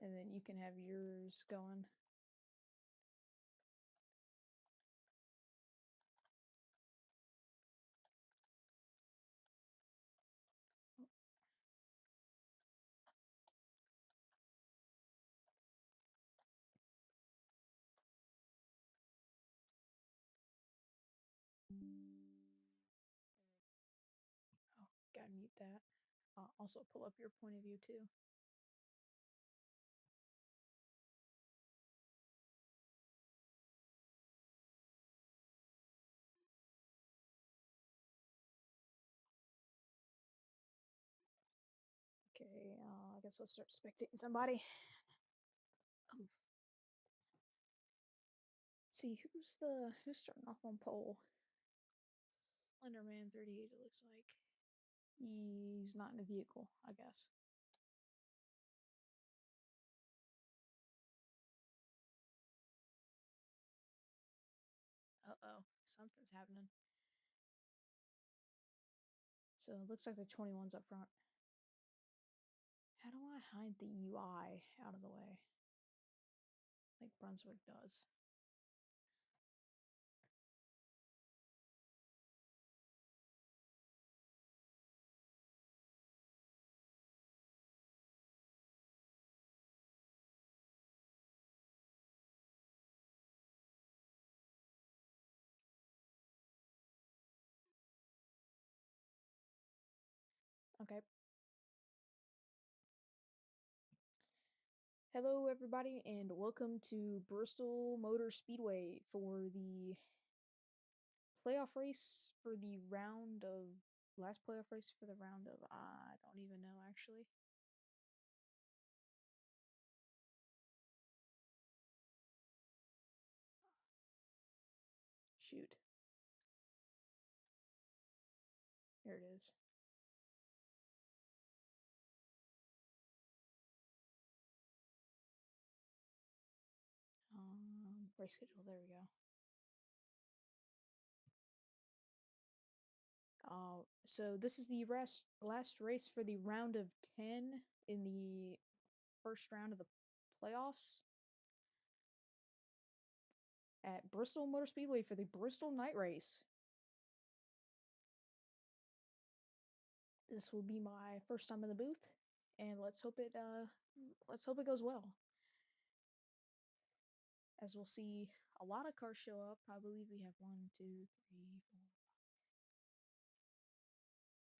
and then you can have yours going. Oh, gotta mute that. Also pull up your point of view too. Okay, I guess I'll start spectating somebody. Let's see who's starting off on pole. Slenderman 38. It looks like he's not in a vehicle, I guess. Uh-oh, something's happening. So it looks like the 21's up front. How do I hide the UI out of the way? Like Brunswick does. Okay. Hello, everybody, and welcome to Bristol Motor Speedway for the playoff race for the round of last playoff race for the round of I don't even know actually. Shoot. Here it is. Race schedule. There we go. So this is the last race for the round of 10 in the first round of the playoffs at Bristol Motor Speedway for the Bristol Night Race. This will be my first time in the booth, and let's hope it goes well. As we'll see a lot of cars show up. I believe we have 1, 2, 3, 4.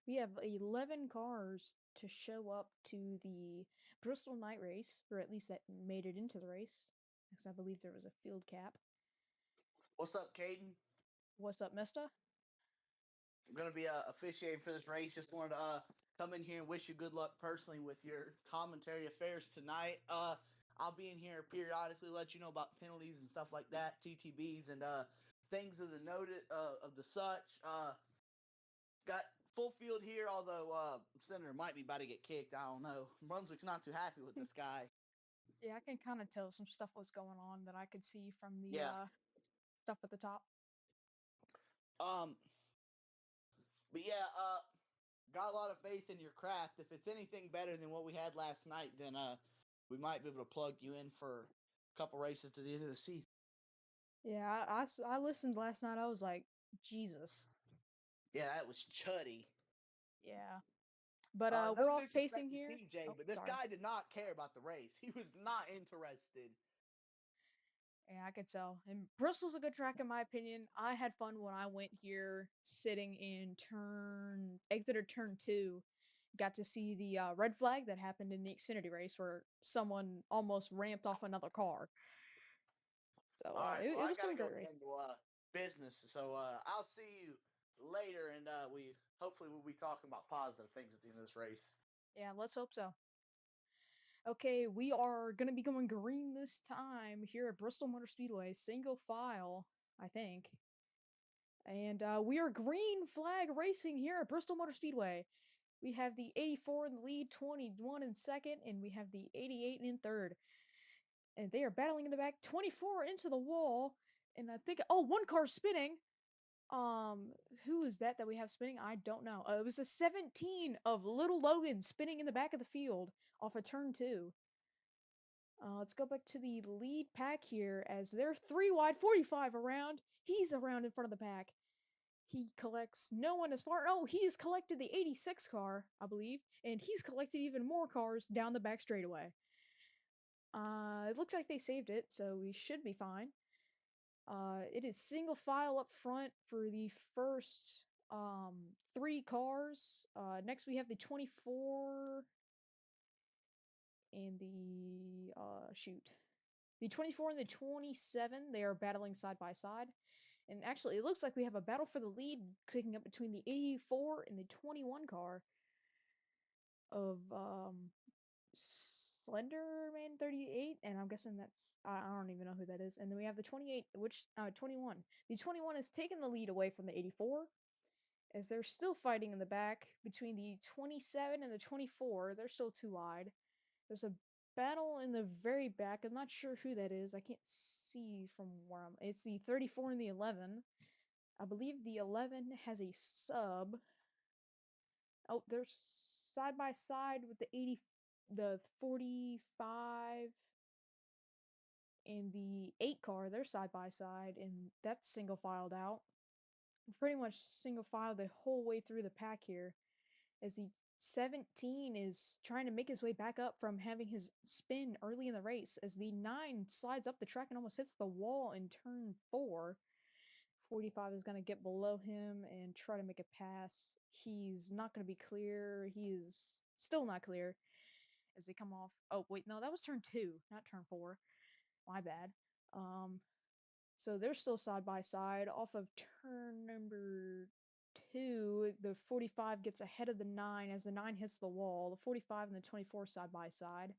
We have 11 cars to show up to the Bristol Night Race, or at least that made it into the race, because I believe there was a field cap. What's up, Caden? What's up, mister? I'm going to be officiating for this race. Just wanted to come in here and wish you good luck personally with your commentary affairs tonight. I'll be in here periodically, let you know about penalties and stuff like that, TTBs and things of the noted of the such. Got full field here, although Senator might be about to get kicked. I don't know. Brunswick's not too happy with this guy. Yeah, I can kind of tell some stuff was going on that I could see from the Yeah. stuff at the top. Um. But yeah. Got a lot of faith in your craft. If it's anything better than what we had last night, then we might be able to plug you in for a couple races to the end of the season. Yeah, I listened last night. I was like, Jesus. Yeah, that was chuddy. Yeah. But we're No off pacing disrespect to here. TJ, Oh, but this sorry. guy did not care about the race. He was not interested. Yeah, I could tell. And Bristol's a good track in my opinion. I had fun when I went here sitting in Exeter turn 2. Got to see the red flag that happened in the Xfinity race where someone almost ramped off another car. So All right, well, it I was still gotta a go great race. handle business, so I'll see you later, and we hopefully we'll be talking about positive things at the end of this race. Yeah, let's hope so. Okay, we are going to be going green this time here at Bristol Motor Speedway, single file, I think. And we are green flag racing here at Bristol Motor Speedway. We have the 84 in the lead, 21 in second, and we have the 88 in third. And they are battling in the back, 24 into the wall. And I think, oh, one car spinning. Who is that we have spinning? I don't know. It was the 17 of Little Logan spinning in the back of the field off of turn 2. Let's go back to the lead pack here as they're 3 wide, 45 around. He's around in front of the pack. He collects no one as far. Oh, he has collected the 86 car, I believe, and he's collected even more cars down the back straightaway. It looks like they saved it, so we should be fine. It is single file up front for the first 3 cars. Next we have the 24 and the the 24 and the 27. They are battling side by side. And actually, it looks like we have a battle for the lead kicking up between the 84 and the 21 car of Slender Man 38, and I'm guessing I don't even know who that is. And then we have the 28, which 21. The 21 has taken the lead away from the 84, as they're still fighting in the back between the 27 and the 24. They're still too wide. There's a battle in the very back. I'm not sure who that is. I can't see from where I'm. It's the 34 and the 11. I believe the 11 has a sub. Oh, they're side by side with the 45 and the 8 car. They're side by side, and that's single filed out. Pretty much single filed the whole way through the pack here, as the 17 is trying to make his way back up from having his spin early in the race, as the 9 slides up the track and almost hits the wall in turn 4. 45 is going to get below him and try to make a pass. He's not going to be clear. He is still not clear as they come off. Oh, wait, no, that was turn 2, not turn 4. My bad. Um, so they're still side by side. Off of turn number 2, the 45 gets ahead of the 9 as the 9 hits the wall. The 45 and the 24 side by side.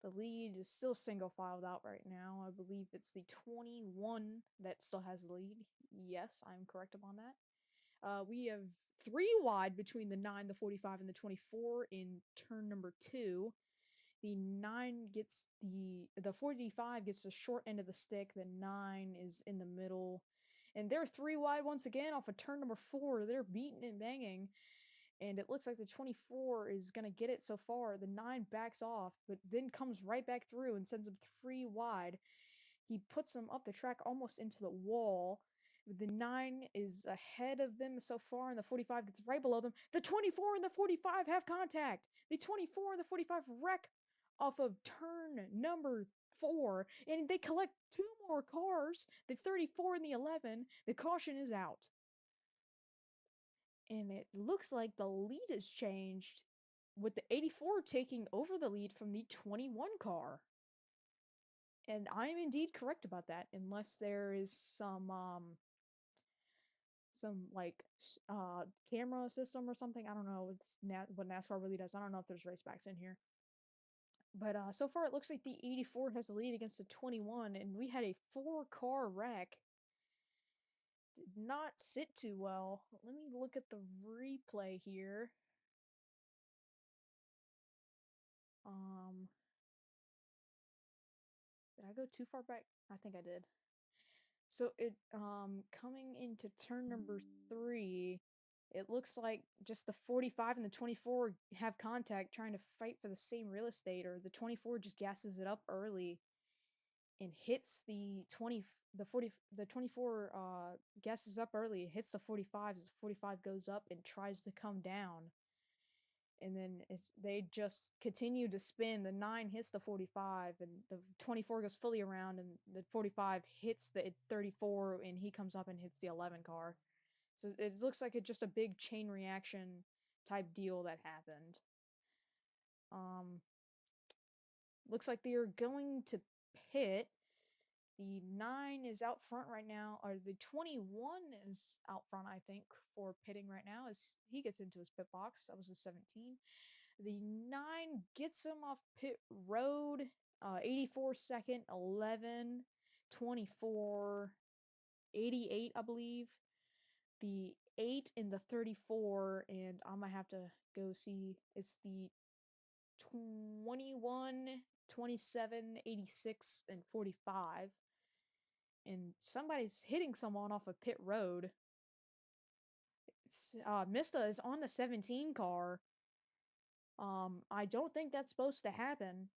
The lead is still single filed out right now. I believe it's the 21 that still has the lead. Yes, I'm correct upon that. We have 3 wide between the 9, the 45, and the 24 in turn number 2. The 9 gets the 45 gets the short end of the stick. The 9 is in the middle. And they're 3 wide once again off of turn number 4. They're beating and banging. And it looks like the 24 is going to get it so far. The 9 backs off, but then comes right back through and sends them 3 wide. He puts them up the track almost into the wall. The 9 is ahead of them so far, and the 45 gets right below them. The 24 and the 45 have contact. The 24 and the 45 wreck off of turn number 4, and they collect 2 more cars. The 34 and the 11. The caution is out. And it looks like the lead has changed, with the 84 taking over the lead from the 21 car. And I am indeed correct about that, unless there is some like camera system or something. I don't know. It's what NASCAR really does. I don't know if there's racebacks in here. But so far it looks like the 84 has the lead against the 21, and we had a 4-car wreck. Did not sit too well. Let me look at the replay here. Um, did I go too far back? I think I did. So it coming into turn number 3, it looks like just the 45 and the 24 have contact trying to fight for the same real estate, or the 24 just gasses it up early and hits the 20 the 40 the 24 gasses up early, hits the 45 as the 45 goes up and tries to come down. And then they just continue to spin. The 9 hits the 45, and the 24 goes fully around, and the 45 hits the 34, and he comes up and hits the 11 car. So it looks like it's just a big chain reaction type deal that happened. Looks like they are going to pit. The 9 is out front right now, or the 21 is out front, I think, for pitting right now as he gets into his pit box. That was the 17. The 9 gets him off pit road. 84 second, 11, 24, 88, I believe. The 8 and the 34, and I'm gonna have to go see. It's the 21, 27, 86, and 45. And somebody's hitting someone off of pit road. Mista is on the 17 car. I don't think that's supposed to happen.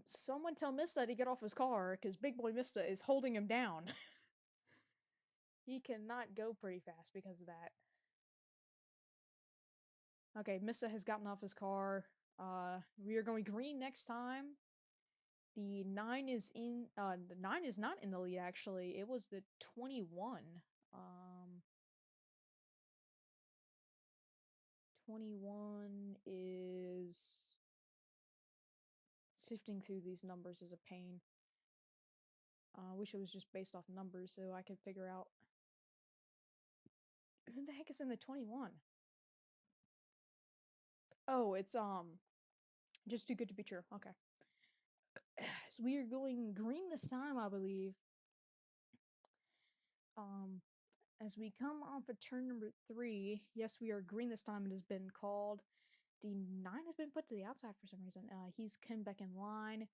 Someone tell Mista to get off his car, because Big Boy Mista is holding him down. He cannot go pretty fast because of that. Okay, Mista has gotten off his car. We are going green next time. The 9 is in, the 9 is not in the lead, actually. It was the 21. Um, 21 is sifting through these numbers is a pain. I wish it was just based off numbers so I could figure out who the heck is in the 21. Oh, it's just too good to be true. Okay. So we are going green this time, I believe. Um, as we come off of turn number 3, yes, we are green this time. It has been called. The 9 has been put to the outside for some reason. He's come back in line.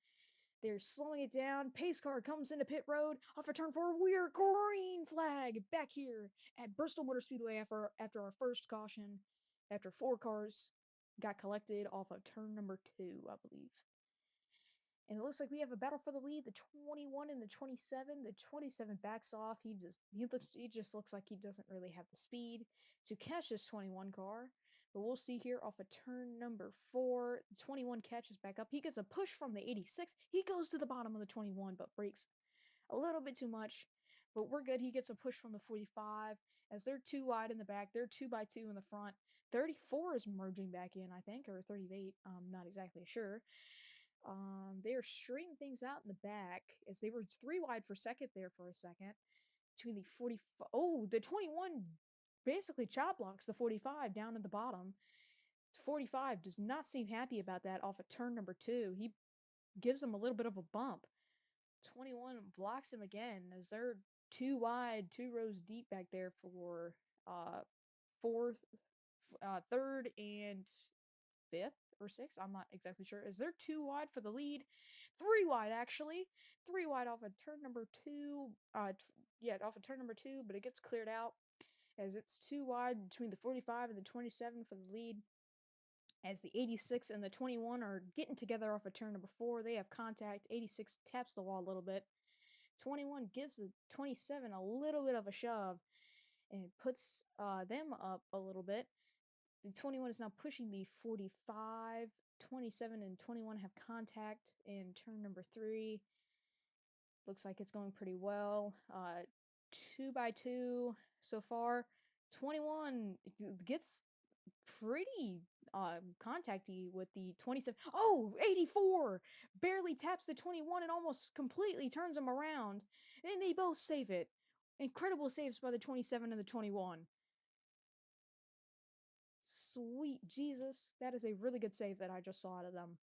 They're slowing it down. Pace car comes into pit road off of turn 4. We're green flag back here at Bristol Motor Speedway after our first caution, after 4 cars got collected off of turn number 2, I believe. And it looks like we have a battle for the lead. The 21 and the 27. The 27 backs off. He just looks like he doesn't really have the speed to catch this 21 car. But we'll see here off of turn number 4. The 21 catches back up. He gets a push from the 86. He goes to the bottom of the 21, but breaks a little bit too much. But we're good. He gets a push from the 45. As they're 2 wide in the back, they're 2 by 2 in the front. 34 is merging back in, I think, or 38. I'm not exactly sure. They are straightening things out in the back as they were 3 wide for second there for a second. Between the 40, oh, the 21 basically chop blocks the 45 down at the bottom. 45 does not seem happy about that off of turn number 2. He gives him a little bit of a bump. 21 blocks him again as they're 2 wide, 2 rows deep back there for fourth, third, and fifth or sixth. I'm not exactly sure. Is there 2 wide for the lead? 3 wide actually. 3 wide off of turn number 2. Yeah, off of turn number 2, but it gets cleared out as it's 2 wide between the 45 and the 27 for the lead. As the 86 and the 21 are getting together off of turn number 4, they have contact. 86 taps the wall a little bit. 21 gives the 27 a little bit of a shove and puts them up a little bit. The 21 is now pushing the 45. 27 and 21 have contact in turn number 3. Looks like it's going pretty well. 2 by 2 so far. 21 gets pretty contacty with the 27. Oh, 84! Barely taps the 21 and almost completely turns him around. And they both save it. Incredible saves by the 27 and the 21. Sweet Jesus, that is a really good save that I just saw out of them.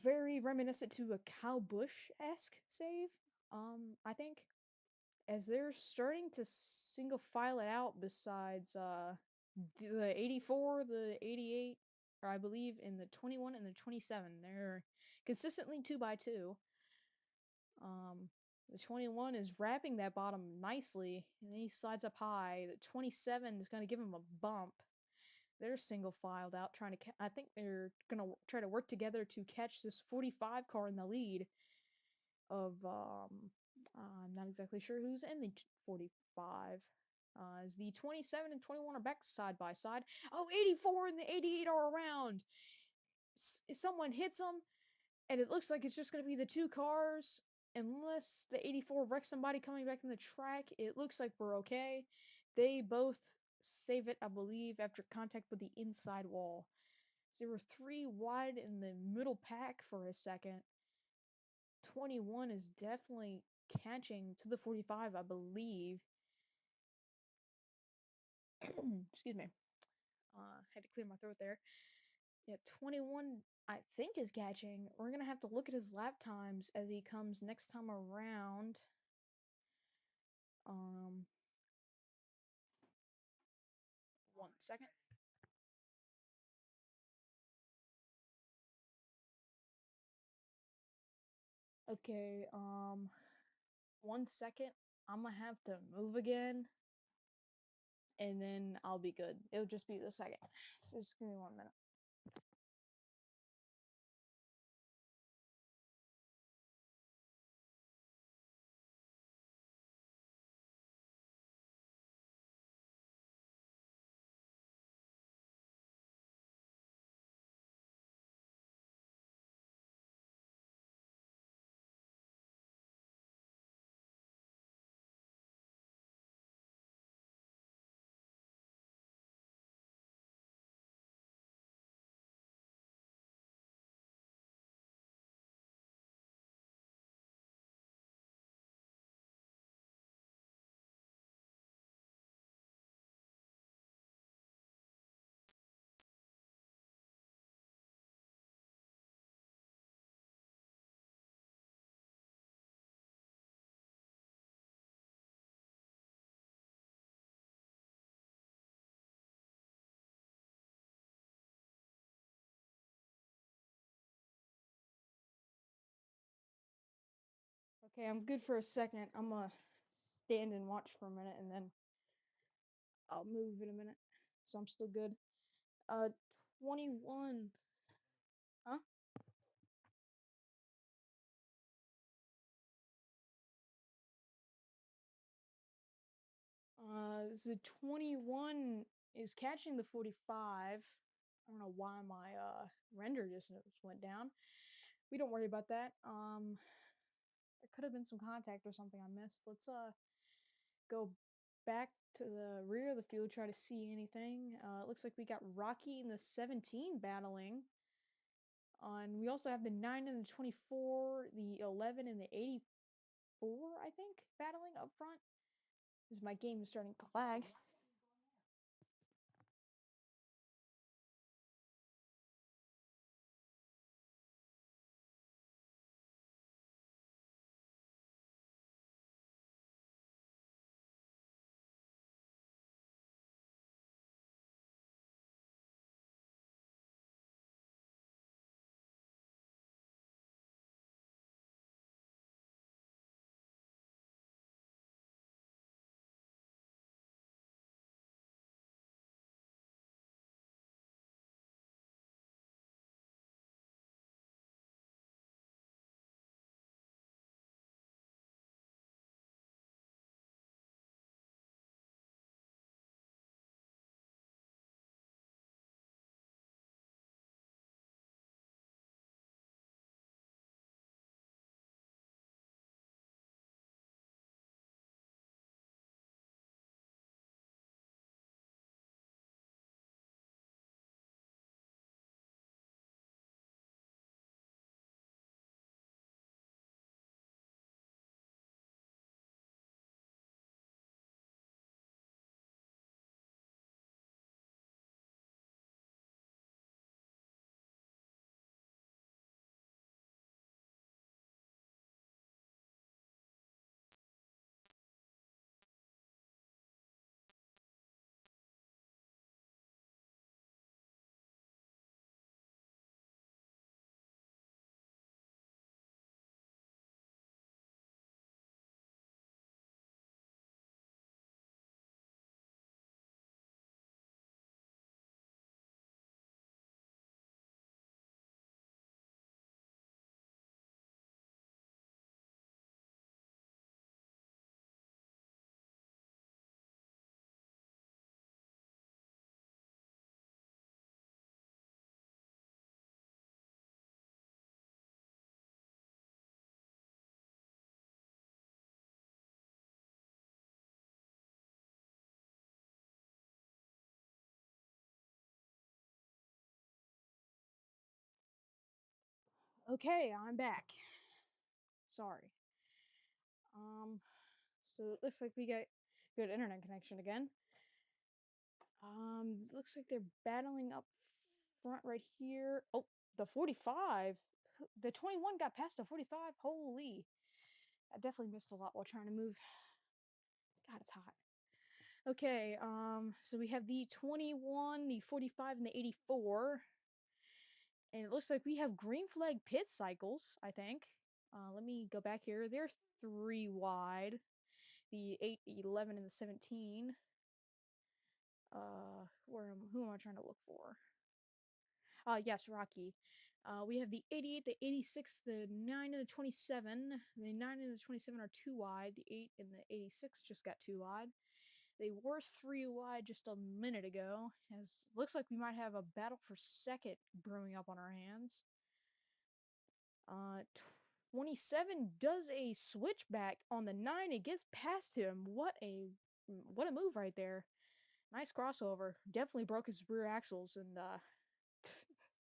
Very reminiscent to a Kyle Busch-esque save, I think. As they're starting to single file it out besides the 84, the 88, or I believe in the 21 and the 27. They're consistently 2 by 2. The 21 is wrapping that bottom nicely, and then he slides up high. The 27 is going to give him a bump. They're single filed out, trying to. I think they're going to try to work together to catch this 45 car in the lead of. I'm not exactly sure who's in the 45. As the 27 and 21 are back side by side. Oh, 84 and the 88 are around. Someone hits them, and it looks like it's just going to be the 2 cars. Unless the 84 wrecks somebody coming back in the track, it looks like we're okay. They both save it, I believe, after contact with the inside wall. So there were 3 wide in the middle pack for a second. 21 is definitely catching to the 45, I believe. Excuse me. Had to clear my throat there. Yeah, 21, I think, is catching. We're going to have to look at his lap times as he comes next time around. Um, 1 second. Okay, 1 second. I'm gonna have to move again, and then I'll be good. It'll just be the second. So just give me 1 minute. Okay, I'm good for a second. I'm gonna stand and watch for a minute and then I'll move in a minute. So I'm still good. Uh, 21. Huh? So 21 is catching the 45. I don't know why my render distance went down. We don't worry about that. There could have been some contact or something I missed. Let's go back to the rear of the field, try to see anything. It looks like we got Rocky and the 17 battling. And we also have the 9 and the 24, the 11 and the 84, I think, battling up front. This is my game is starting to lag. Okay, I'm back. Sorry. Um, so it looks like we got good internet connection again. It looks like they're battling up front right here. Oh, the 45. The 21 got past the 45. Holy. I definitely missed a lot while trying to move. God, it's hot. Okay, so we have the 21, the 45, and the 84. And it looks like we have green flag pit cycles, I think. Let me go back here. There's 3 wide. The 8, 11, and the 17. Who am I trying to look for? Yes, Rocky. We have the 88, the 86, the 9, and the 27. The 9 and the 27 are 2 wide. The 8 and the 86 just got 2 wide. They were 3 wide just a minute ago. As looks like we might have a battle for second brewing up on our hands. 27 does a switchback on the 9. It gets past him. What a move right there. Nice crossover. Definitely broke his rear axles, and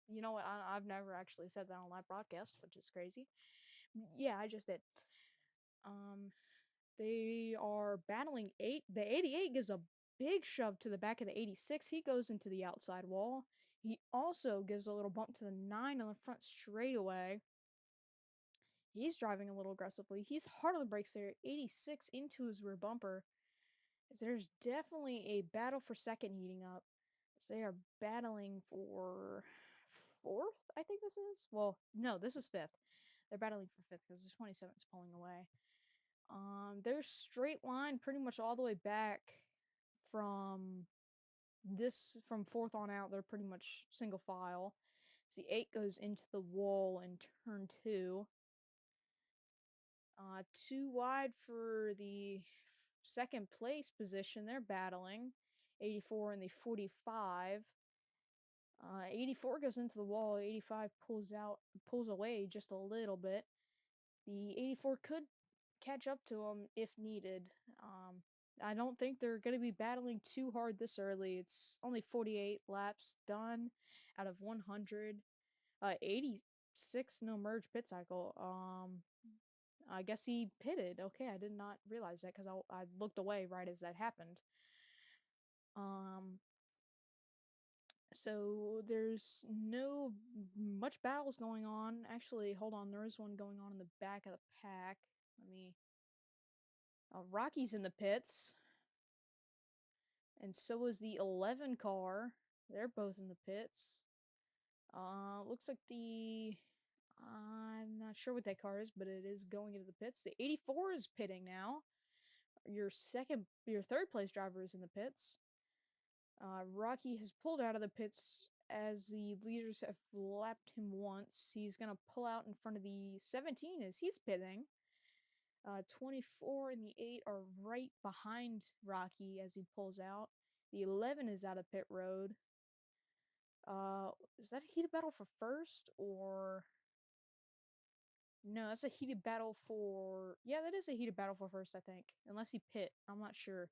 you know what? I've never actually said that on live broadcast, which is crazy. Yeah, I just did. Um, they are battling 8. The 88 gives a big shove to the back of the 86. He goes into the outside wall. He also gives a little bump to the 9 on the front straightaway. He's driving a little aggressively. He's hard on the brakes there. 86 into his rear bumper. As there's definitely a battle for second heating up. As they are battling for fourth, I think this is. Well, no, this is fifth. They're battling for fifth because the 27 is pulling away. They're straight line pretty much all the way back from from fourth on out. They're pretty much single file. So the 8 goes into the wall in turn 2. Too wide for the second place position. They're battling 84 and the 45. 84 goes into the wall. 85 pulls away just a little bit. The 84 could catch up to him if needed. I don't think they're going to be battling too hard this early. It's only 48 laps done out of 100. 86 no merge pit cycle. I guess he pitted. Okay, I did not realize that because I looked away right as that happened. Um, so there's no much battles going on. Actually, hold on, there is one going on in the back of the pack. Let me. Rocky's in the pits, and so is the 11 car. They're both in the pits. Looks like the. I'm not sure what that car is, but it is going into the pits. The 84 is pitting now. Your third place driver is in the pits. Rocky has pulled out of the pits as the leaders have lapped him once. He's gonna pull out in front of the 17 as he's pitting. 24 and the 8 are right behind Rocky as he pulls out. The 11 is out of pit road. Is that a heated battle for first or no? That's a heated battle for yeah, that is a heated battle for first, I think. Unless he pit, I'm not sure.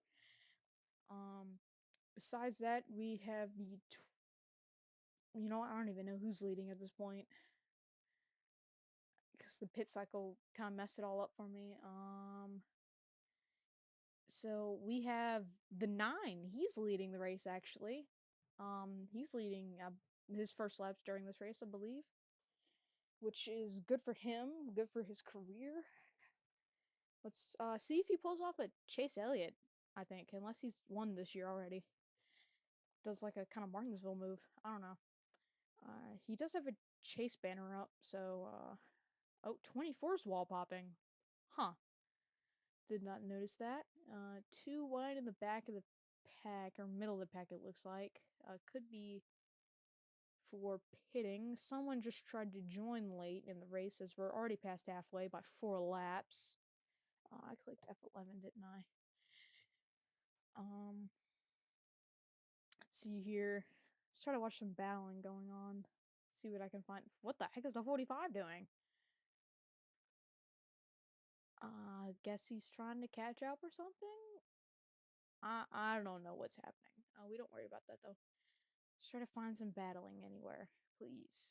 Besides that, we have the you know, I don't even know who's leading at this point because the pit cycle kind of messed it all up for me. So we have the 9. He's leading the race actually. He's leading his first laps during this race, I believe, which is good for him, good for his career. Let's see if he pulls off a Chase Elliott. I think, unless he's won this year already, does like a kind of Martinsville move. I don't know. He does have a Chase banner up, so oh, 24's wall popping. Huh. Did not notice that. Too wide in the back of the pack, or middle of the pack, it looks like. Could be for pitting. Someone just tried to join late in the race as we're already past halfway by 4 laps. I clicked F11, didn't I? Let's see here. Let's try to watch some battling going on. See what I can find. What the heck is the 45 doing? Guess he's trying to catch up or something? I don't know what's happening. We don't worry about that though. Let's try to find some battling anywhere, please.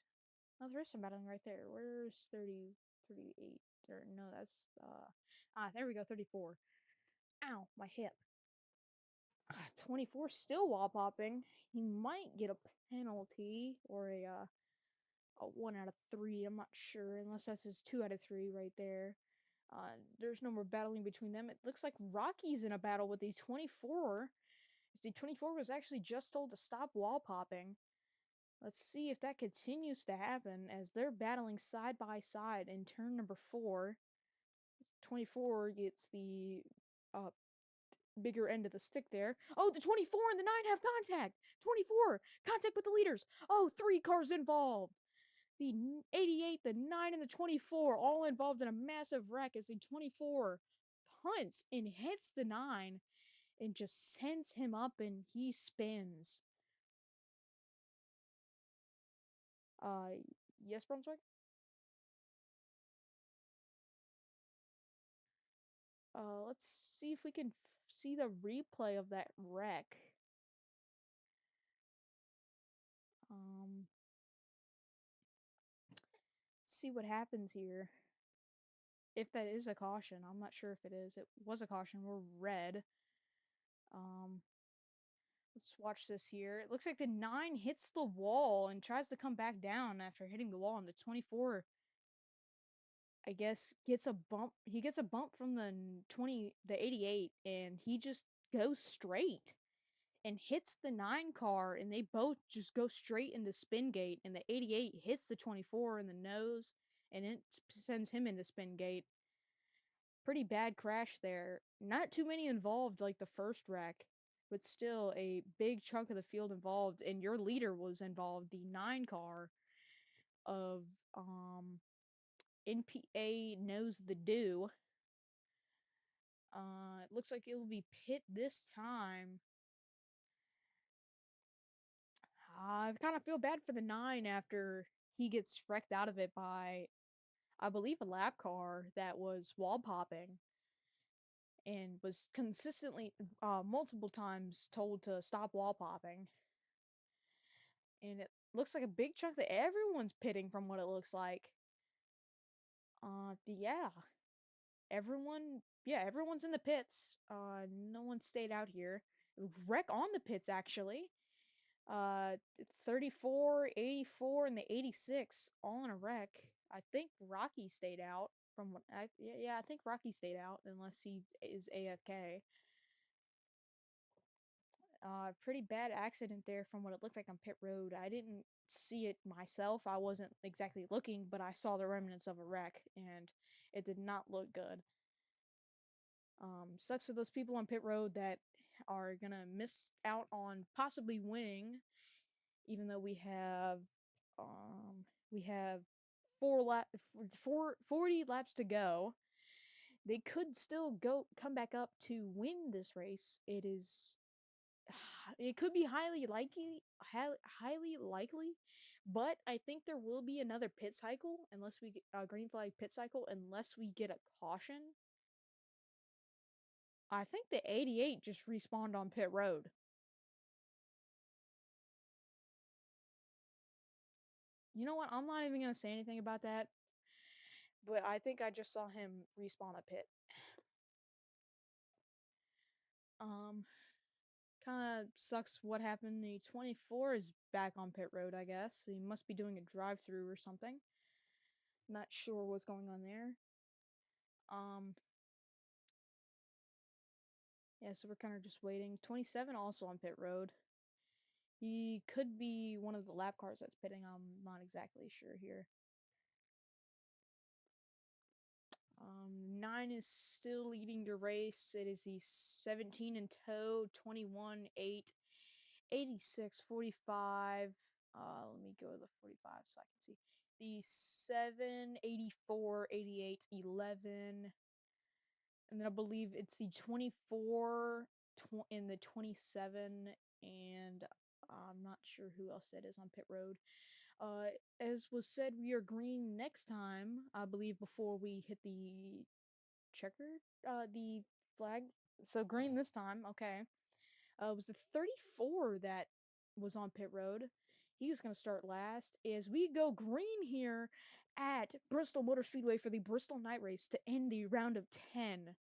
Oh, there is some battling right there. Where's 30, 38? Or no, that's there we go, 34. Ow, my hip. 24 still wall popping. He might get a penalty or a 1 out of 3. I'm not sure, unless that's his 2 out of 3 right there. There's no more battling between them. It looks like Rocky's in a battle with the 24. The 24 was actually just told to stop wall popping. Let's see if that continues to happen as they're battling side by side in turn number 4. 24 gets the bigger end of the stick there. Oh, the 24 and the 9 have contact. 24, contact with the leaders. Oh, 3 cars involved. The 88, the 9, and the 24 all involved in a massive wreck as the 24 punts and hits the 9 and just sends him up and he spins. Yes, Brunswick? Let's see if we can see the replay of that wreck. Let's see what happens here. If that is a caution, I'm not sure if it is. It was a caution. We're red. Let's watch this here. It looks like the 9 hits the wall and tries to come back down after hitting the wall, and the 24, I guess, gets a bump. He gets a bump from the 88, and he just goes straight and hits the 9 car, and they both just go straight into spin gate, and the 88 hits the 24 in the nose and it sends him into spin gate. Pretty bad crash there. Not too many involved like the first wreck, but still a big chunk of the field involved, and your leader was involved, the 9 car of NPA Knows the Do. It looks like it will be pit this time. I kind of feel bad for the 9 after he gets wrecked out of it by, I believe, a lap car that was wall popping and was consistently, multiple times told to stop wall popping. And it looks like a big chunk that everyone's pitting from what it looks like. Yeah, everyone's in the pits. No one stayed out here. Wreck on the pits actually. Uh, 34, 84, and the 86 all in a wreck. I think Rocky stayed out from what yeah, I think Rocky stayed out unless he is AFK. Pretty bad accident there from what it looked like on pit road. I didn't see it myself. I wasn't exactly looking, but I saw the remnants of a wreck and it did not look good. Sucks for those people on pit road that are gonna miss out on possibly winning, even though we have 40 laps to go. They could still come back up to win this race. It could be highly likely, but I think there will be another pit cycle unless we get a green flag pit cycle unless we get a caution. I think the 88 just respawned on pit road. You know what? I'm not even gonna say anything about that, but I think I just saw him respawn a pit. Um, Kind of sucks what happened. The 24 is back on pit road, I guess. He must be doing a drive-through or something. Not sure what's going on there. Um, yeah, so we're kind of just waiting. 27 also on pit road. He could be one of the lap cars that's pitting. I'm not exactly sure here. 9 is still leading the race. It is the 17 in tow, 21, 8, 86, 45. Let me go to the 45 so I can see. The 7, 84, 88, 11. And then I believe it's the 24 and the 27. And I'm not sure who else that is on pit road. As was said, we are green next time, I believe, before we hit the checker, the flag. So green this time, okay. It was the 34 that was on pit road. He's going to start last as we go green here at Bristol Motor Speedway for the Bristol Night Race to end the round of 10.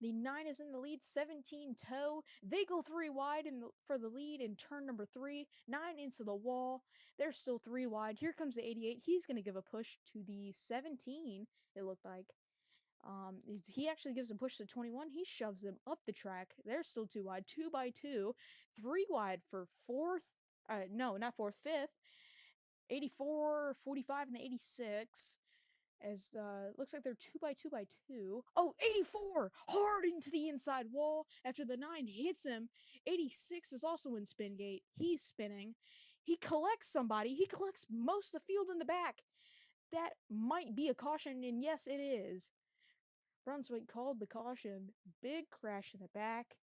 The 9 is in the lead, 17 toe. They go 3 wide for the lead in turn number 3. 9 into the wall. They're still 3 wide. Here comes the 88. He's going to give a push to the 17, it looked like. He actually gives a push to 21. He shoves them up the track. They're still 2 wide, 2 by 2, 3 wide for fourth. No, not fourth, fifth. 84, 45, and the 86. As looks like they're 2 by 2 by 2. Oh, 84 hard into the inside wall after the 9 hits him. 86 is also in spin gate. He's spinning. He collects somebody. He collects most of the field in the back. That might be a caution, and yes, it is. Brunswick called the caution. Big crash in the back,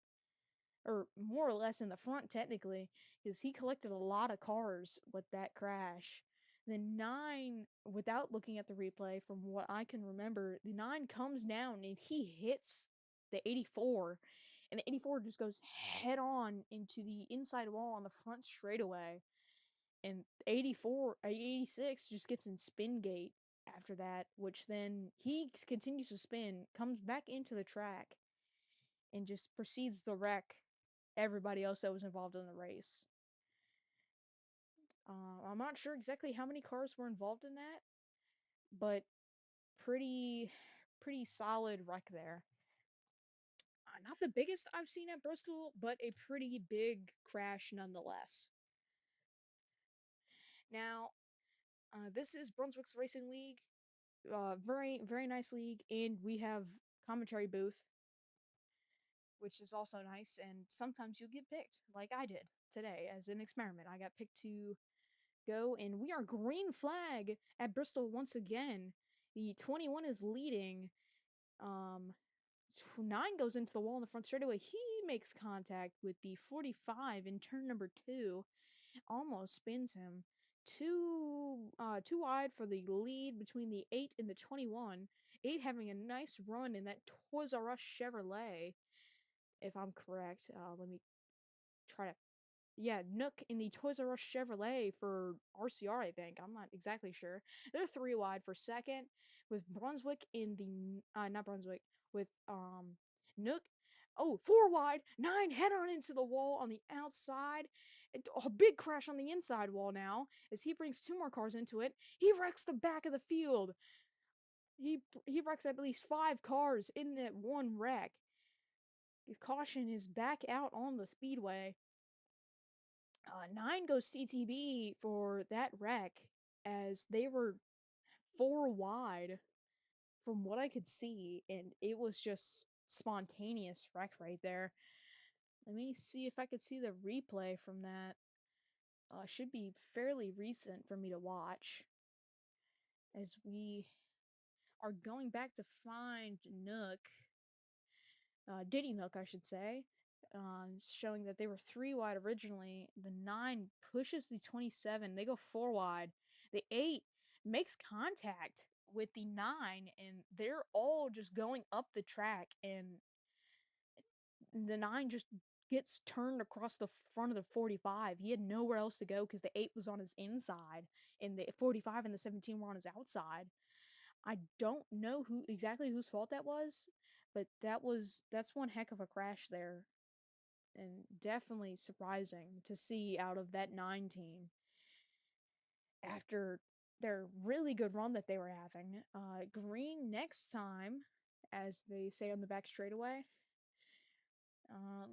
or more or less in the front, technically, because he collected a lot of cars with that crash. The 9, without looking at the replay, from what I can remember, the 9 comes down and he hits the 84, and the 84 just goes head on into the inside wall on the front straightaway. And 86 just gets in spin gate after that, which then he continues to spin, comes back into the track, and just proceeds to wreck everybody else that was involved in the race. I'm not sure exactly how many cars were involved in that, but pretty solid wreck there. Not the biggest I've seen at Bristol, but a pretty big crash nonetheless. Now, this is Brunswick's Racing League. very very nice league, and we have commentary booth, which is also nice. And sometimes you'll get picked, like I did today as an experiment. I got picked to go, and we are green flag at Bristol once again. The 21 is leading. Um, 9 goes into the wall in the front straightaway. He makes contact with the 45 in turn number 2, almost spins him. Too wide for the lead between the 8 and the 21. 8 having a nice run in that Toys R Us Chevrolet, if I'm correct. Let me try to. Yeah, Nook in the Toys R Us Chevrolet for RCR, I think. I'm not exactly sure. They're 3 wide for second, with Brunswick in the not Brunswick, with Nook. Oh, 4 wide, 9 head on into the wall on the outside. A big crash on the inside wall now as he brings 2 more cars into it. He wrecks the back of the field. He wrecks at least 5 cars in that one wreck. His caution is back out on the speedway. 9 goes CTB for that wreck, as they were 4 wide from what I could see, and it was just spontaneous wreck right there. Let me see if I could see the replay from that. Should be fairly recent for me to watch, as we are going back to find Nook. Diddy Nook, I should say, showing that they were 3 wide originally. The 9 pushes the 27. They go 4 wide. The 8 makes contact with the 9, and they're all just going up the track, and the 9 just gets turned across the front of the 45. He had nowhere else to go because the 8 was on his inside, and the 45 and the 17 were on his outside. I don't know exactly whose fault that was, but that's one heck of a crash there, and definitely surprising to see out of that 9 team after their really good run that they were having. Green next time, as they say on the back straightaway.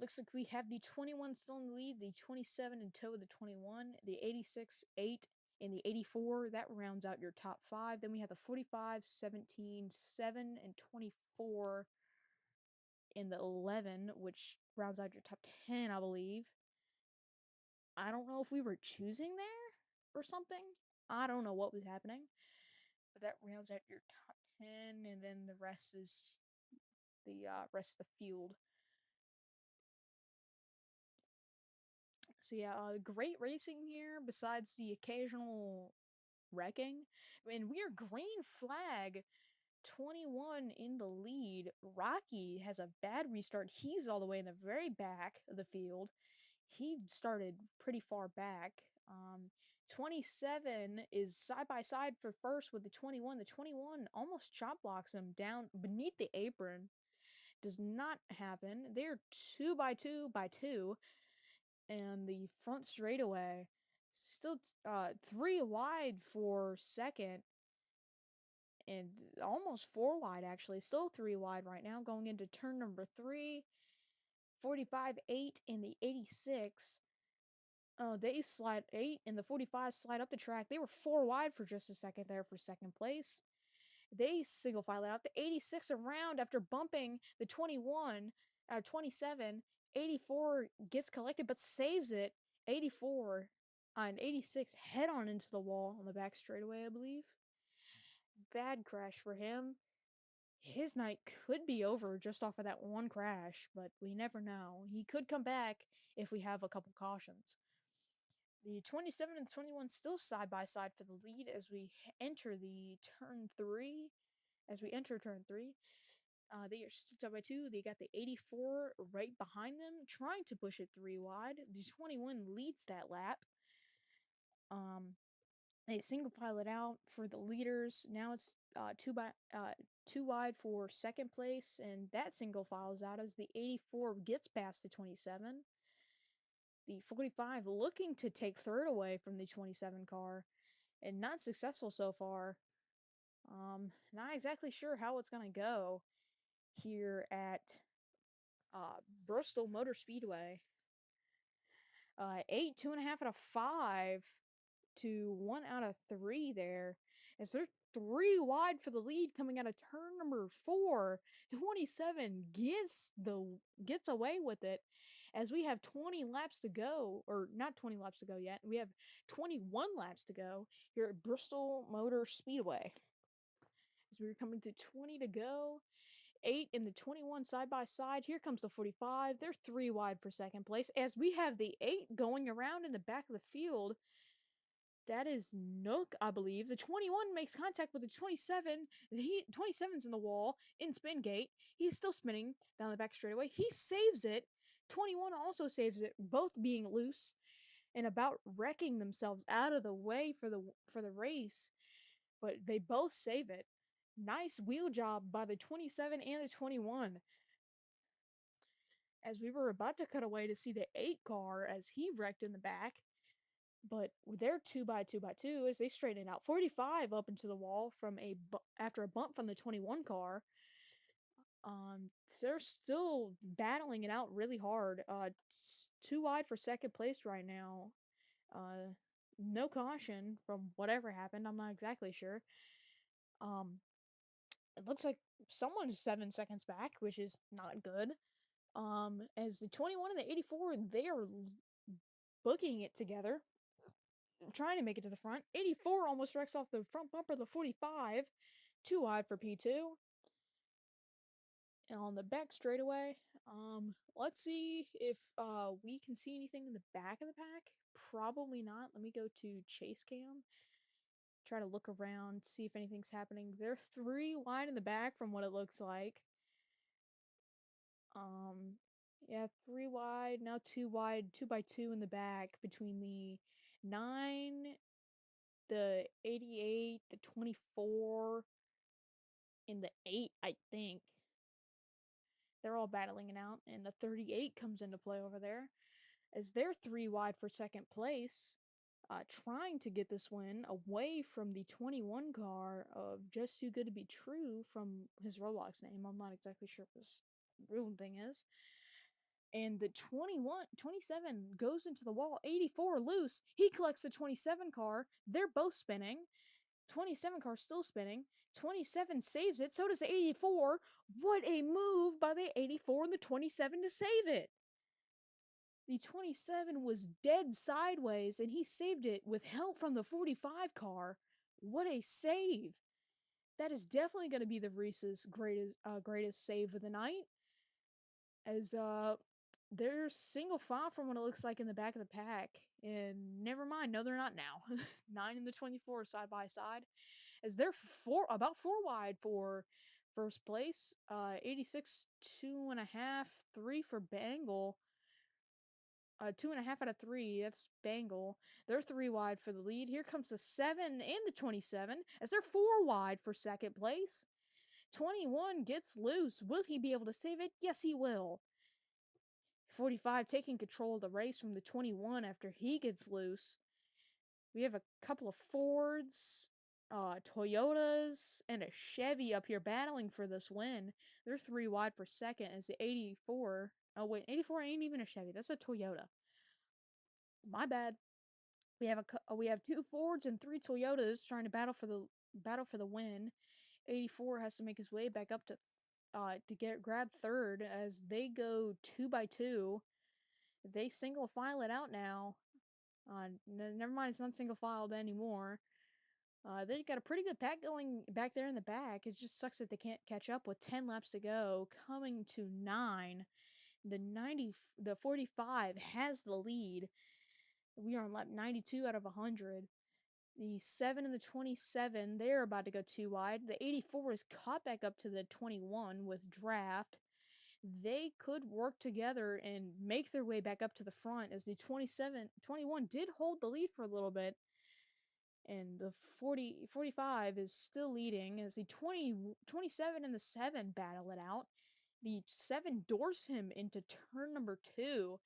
Looks like we have the 21 still in the lead, the 27 in tow of the 21, the 86, 8, and the 84. That rounds out your top 5. Then we have the 45, 17, 7, and 24 in the 11, which rounds out your top 10, I believe. I don't know if we were choosing there or something. I don't know what was happening. But that rounds out your top 10, and then the rest is the rest of the field. So yeah, great racing here besides the occasional wrecking. And we are green flag 21 in the lead. Rocky has a bad restart. He's all the way in the very back of the field. He started pretty far back. 27 is side by side for first with the 21. The 21 almost chop blocks him down beneath the apron. Does not happen. They're 2 by 2 by 2, and the front straightaway still 3 wide for second, and almost 4 wide actually. Still 3 wide right now going into turn number 3. 45, 8, and the 86. They slide 8 and the 45 slide up the track. They were 4 wide for just a second there for second place. They single file out. The 86 around after bumping the 21, 27. 84 gets collected but saves it. 84 and 86 head on into the wall on the back straightaway, I believe. Bad crash for him. His night could be over just off of that one crash, but we never know. He could come back if we have a couple cautions. The 27 and 21 still side by side for the lead as we enter the turn 3. As we enter turn 3, they are still side by 2. They got the 84 right behind them, trying to push it 3 wide. The 21 leads that lap. They single file it out for the leaders. Now it's 2 wide for second place, and that single files out as the 84 gets past the 27. The 45 looking to take third away from the 27 car, and not successful so far. Not exactly sure how it's gonna go here at Bristol Motor Speedway. 8, 2.5 out of 5 to 1 out of 3 there, as they're 3 wide for the lead coming out of turn number 4. 27 gets away with it, as we have 20 laps to go, or not 20 laps to go yet. We have 21 laps to go here at Bristol Motor Speedway. As we're coming to 20 to go, 8 in the 21 side by side. Here comes the 45. They're 3 wide for second place. As we have the 8 going around in the back of the field, that is Nook, I believe. The 21 makes contact with the 27. 27's in the wall in spin gate. He's still spinning down the back straightaway. He saves it. 21 also saves it, both being loose and about wrecking themselves out of the way for the race, but they both save it. Nice wheel job by the 27 and the 21. As we were about to cut away to see the 8 car as he wrecked in the back, but they're 2 by 2 as they straighten out. 45 up into the wall from after a bump from the 21 car. They're still battling it out really hard. 2 wide for second place right now. Uh, no caution from whatever happened. I'm not exactly sure. It looks like someone's 7 seconds back, which is not good. As the 21 and the 84, they are booking it together, trying to make it to the front. 84 almost wrecks off the front bumper of the 45. 2 wide for P2. And on the back straightaway, let's see if we can see anything in the back of the pack. Probably not. Let me go to chase cam. Try to look around, see if anything's happening. They're 3 wide in the back from what it looks like. Yeah, 3 wide, now 2 wide, 2 by 2 in the back between the 9, the 88, the 24, and the 8, I think. They're all battling it out, and the 38 comes into play over there, as they're 3 wide for second place, trying to get this win away from the 21 car of Just Too Good to Be True from his Roblox name. I'm not exactly sure what his real thing is. And the 27 goes into the wall. 84 loose. He collects the 27 car. They're both spinning. 27 car still spinning. 27 saves it. So does the 84. What a move by the 84 and the 27 to save it. The 27 was dead sideways, and he saved it with help from the 45 car. What a save. That is definitely going to be the Reese's greatest save of the night, as they're single file from what it looks like in the back of the pack. And never mind, no, they're not now. 9 and the 24 side by side, as they're about 4 wide for first place. 86, 2.5, 3 for Bangle. 2.5 out of 3. That's Bangle. They're 3 wide for the lead. Here comes the 7 and the 27, as they're 4 wide for second place. 21 gets loose. Will he be able to save it? Yes, he will. 45 taking control of the race from the 21 after he gets loose. We have a couple of Fords, Toyotas, and a Chevy up here battling for this win. They're 3 wide for second as the 84. Oh wait, 84 ain't even a Chevy. That's a Toyota. My bad. We have 2 Fords and 3 Toyotas trying to battle for the win. 84 has to make his way back up to grab third as they go 2 by 2. They single file it out now. Never mind, it's not single filed anymore. They got a pretty good pack going back there in the back. It just sucks that they can't catch up with 10 laps to go. Coming to 9, the 45 has the lead. We are on lap 92 out of 100. The 7 and the 27, they're about to go 2 wide. The 84 is caught back up to the 21 with draft. They could work together and make their way back up to the front, as the 21 did hold the lead for a little bit. And the 45 is still leading as the 27 and the 7 battle it out. The 7 doors him into turn number 2.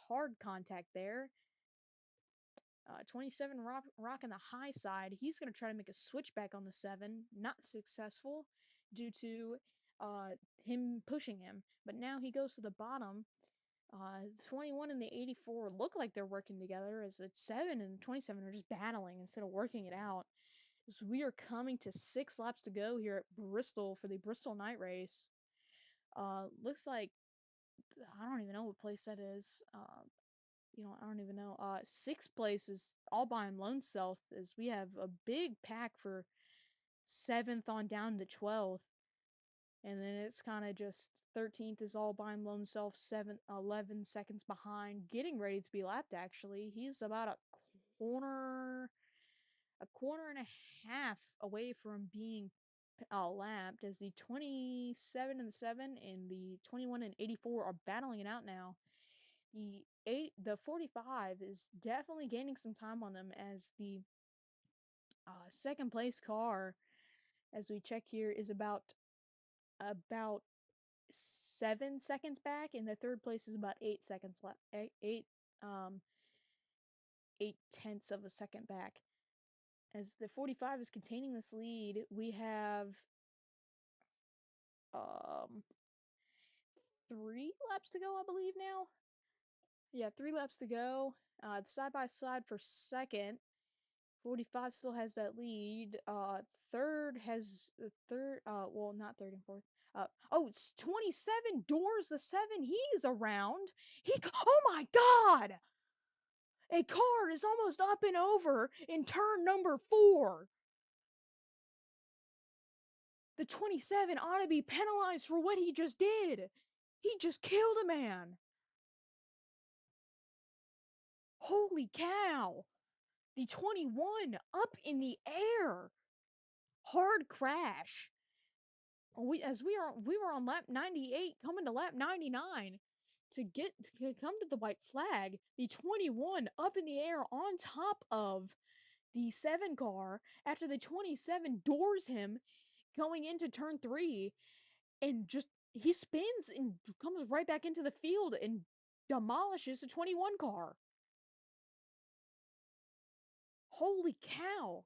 Hard contact there. 27 rocking the high side. He's going to try to make a switchback on the 7. Not successful due to him pushing him. But now he goes to the bottom. The 21 and the 84 look like they're working together, as the 7 and the 27 are just battling instead of working it out. As we are coming to 6 laps to go here at Bristol for the Bristol Night Race. Looks like I don't even know what place that is. I don't even know. Sixth place is All by Lone Self, as we have a big pack for 7th on down to 12th. And then it's kind of just 13th is All by Lone Self, 7, 11 seconds behind, getting ready to be lapped actually. He's about corner, a quarter and a half away from being lapped, as the 27 and the 7 and the 21 and 84 are battling it out now. The 45 is definitely gaining some time on them, as the second place car, as we check here, is about 7 seconds back, and the third place is about 8 seconds left. 8 tenths of a second back. As the 45 is containing this lead, we have um 3 laps to go, I believe now. Yeah, 3 laps to go. Side by side for second. 45 still has that lead. Third has the third. Well, not third and fourth. It's 27 Doors the 7. He's around. Oh my God! A car is almost up and over in turn number 4. The 27 ought to be penalized for what he just did. He just killed a man. Holy cow! The 21 up in the air. Hard crash. We were on lap 98 coming to lap 99 to come to the white flag. The 21 up in the air on top of the 7 car after the 27 doors him going into turn 3, and just he spins and comes right back into the field and demolishes the 21 car. Holy cow.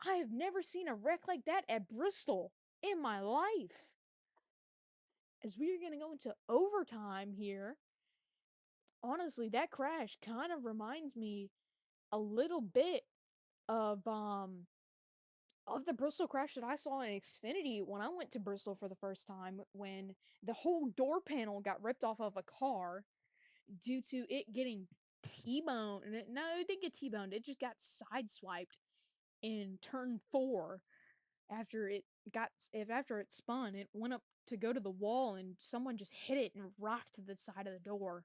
I have never seen a wreck like that at Bristol in my life. As we are going to go into overtime here, honestly, that crash kind of reminds me a little bit of the Bristol crash that I saw in Xfinity when I went to Bristol for the first time, when the whole door panel got ripped off of a car due to it getting T-boned. No, it didn't get T-boned. It just got sideswiped in turn 4 after it spun. It went up to go to the wall and someone just hit it and rocked to the side of the door.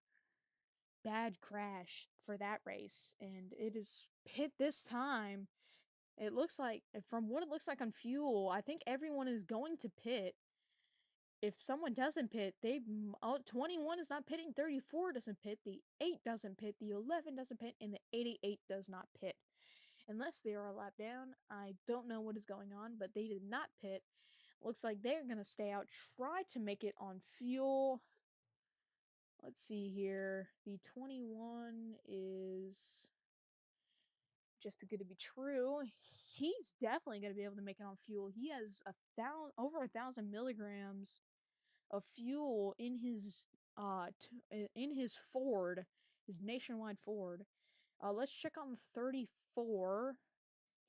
Bad crash for that race, and it is pit this time. It looks like, from what it looks like on fuel, I think everyone is going to pit. If someone doesn't pit, 21 is not pitting, 34 doesn't pit, the 8 doesn't pit, the 11 doesn't pit, and the 88 does not pit. Unless they are a lap down, I don't know what is going on, but they did not pit. Looks like they're going to stay out, try to make it on fuel. Let's see here. The 21 is just too good to be true. He's definitely going to be able to make it on fuel. He has over 1,000 milligrams of fuel in his Ford, his Nationwide Ford. Let's check on the 34.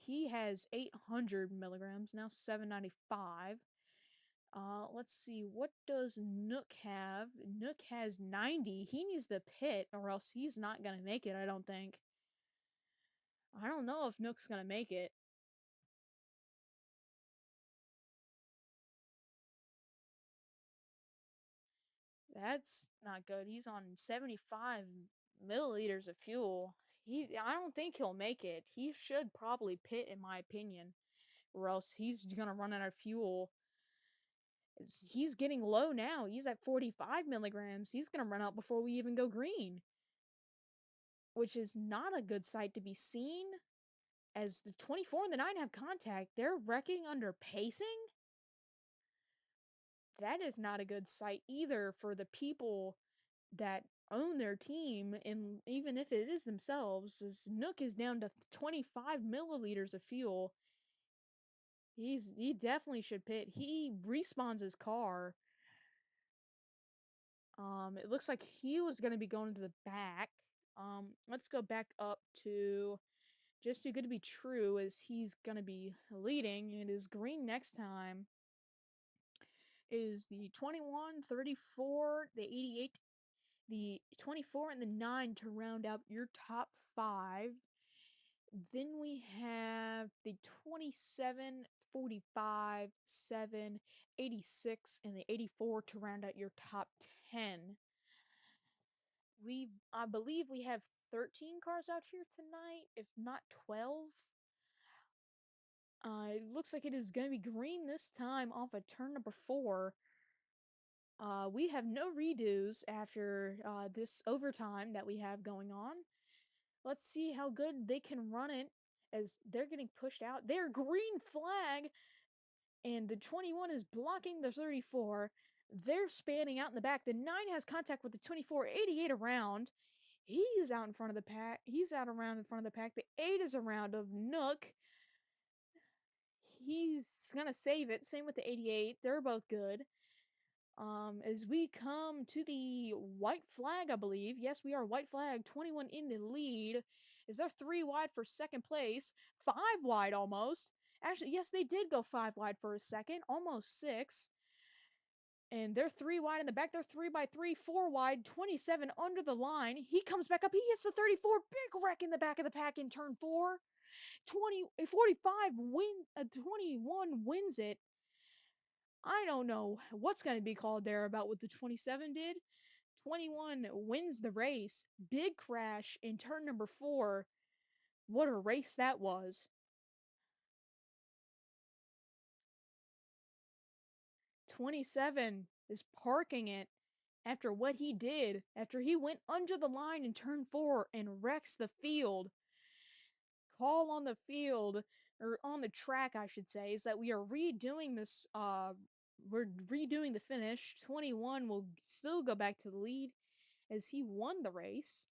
He has 800 milligrams, now 795. Let's see, what does Nook have? Nook has 90. He needs to pit, or else he's not gonna make it, I don't think. I don't know if Nook's gonna make it. That's not good. He's on 75 milliliters of fuel. I don't think he'll make it. He should probably pit, in my opinion, or else he's gonna run out of fuel. He's getting low now. He's at 45 milligrams. He's gonna run out before we even go green, which is not a good sight to be seen. As the 24 and the 9 have contact, they're wrecking under pacing. That is not a good sight either for the people that own their team, and even if it is themselves, as Nook is down to 25 milliliters of fuel. He definitely should pit. He respawns his car. It looks like he was going to be going to the back. Let's go back up to just too good to be true as he's going to be leading. It is green next time. It is the 21, 34, the 88, the 24, and the 9 to round out your top 5. Then we have the 27, 45, 7, 86, and the 84 to round out your top 10. I believe we have 13 cars out here tonight, if not 12. It looks like it is going to be green this time off of turn number 4. We have no redos after this overtime that we have going on. Let's see how good they can run it as they're getting pushed out. They're green flag, and the 21 is blocking the 34. They're spanning out in the back. The 9 has contact with the 24, 88 around. He's out in front of the pack. He's out around in front of the pack. The 8 is around of Nook. He's going to save it. Same with the 88. They're both good. As we come to the white flag, I believe. Yes, we are white flag. 21 in the lead. Is there 3 wide for second place? 5 wide almost. Actually, yes, they did go 5 wide for a second. Almost 6. And they're 3 wide in the back. They're 3 by 3, 4 wide, 27 under the line. He comes back up. He hits the 34. Big wreck in the back of the pack in turn 4. 45 21 wins it. I don't know what's going to be called there about what the 27 did. 21 wins the race. Big crash in turn number 4. What a race that was. 27 is parking it after what he did, after he went under the line in turn 4 and wrecks the field. Call on the field, or on the track, I should say, is that we are redoing this. We're redoing the finish. 21 will still go back to the lead as he won the race,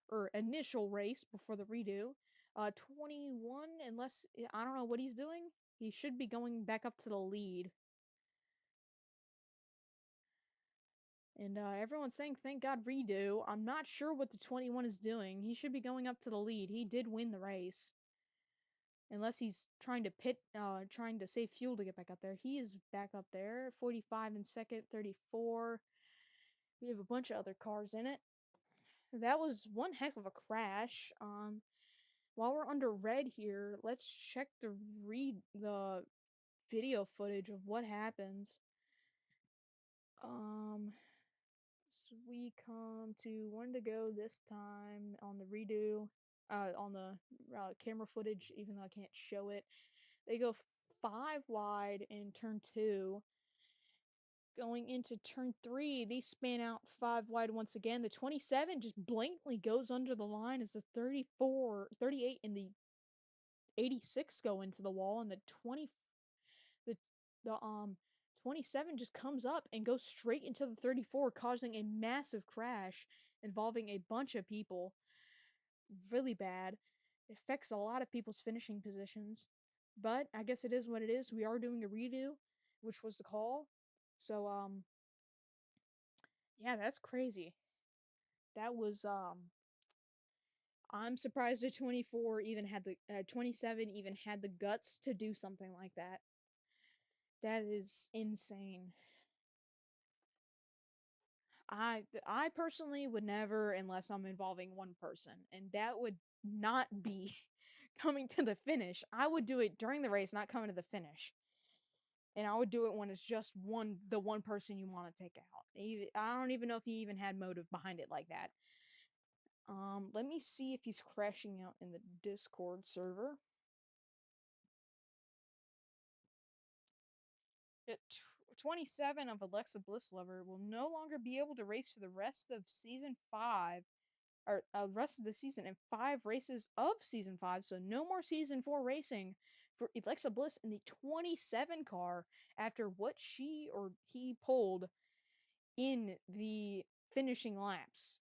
or initial race before the redo. 21, unless I don't know what he's doing, he should be going back up to the lead. And everyone's saying, thank God redo. I'm not sure what the 21 is doing. He should be going up to the lead. He did win the race. Unless he's trying to trying to save fuel to get back up there. He is back up there. 45 in second, 34. We have a bunch of other cars in it. That was one heck of a crash. While we're under red here, let's check the video footage of what happens. So we come to 1 to go this time on the redo, on the camera footage, even though I can't show it. They go 5 wide in turn 2. Going into turn 3, they span out 5 wide once again. The 27 just blatantly goes under the line as the 34, 38, and the 86 go into the wall, and the 27 just comes up and goes straight into the 34, causing a massive crash involving a bunch of people. Really bad. It affects a lot of people's finishing positions. But I guess it is what it is. We are doing a redo, which was the call. So yeah, that's crazy. That was I'm surprised the 24 even had the 27 even had the guts to do something like that. That is insane. I personally would never, unless I'm involving one person, and that would not be coming to the finish. I would do it during the race, not coming to the finish. And I would do it when it's just the one person you want to take out. I don't even know if he even had motive behind it like that. Let me see if he's crashing out in the Discord server. At 27 of Alexa Bliss Lover will no longer be able to race for the rest of season 5, or rest of the season, and 5 races of season 5. So no more season 4 racing for Alexa Bliss in the 27 car after what she or he pulled in the finishing laps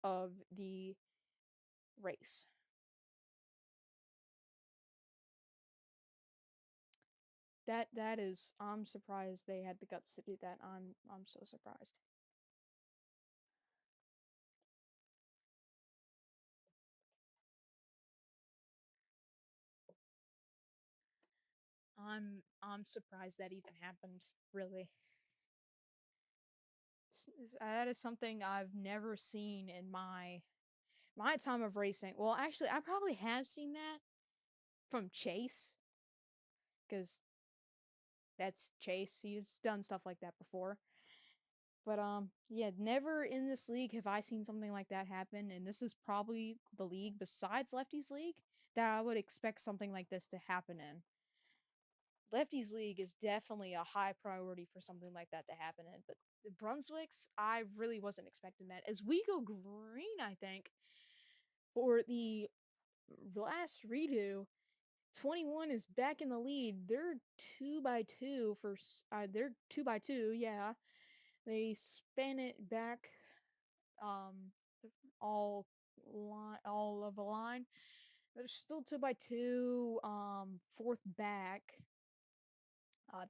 of the race. That is, I'm surprised they had the guts to do that. I'm so surprised. I'm surprised that even happened. Really, that is something I've never seen in my time of racing. Well, actually, I probably have seen that from Chase, because that's Chase. He's done stuff like that before. But yeah, never in this league have I seen something like that happen, and this is probably the league besides Lefty's League that I would expect something like this to happen in. Lefty's League is definitely a high priority for something like that to happen in, but the Brunswick's, I really wasn't expecting that. As we go green, I think, for the last redo, 21 is back in the lead. They're 2 by 2 for they're 2 by 2, yeah. They span it back um all all of a line. They're still 2 by 2, fourth back.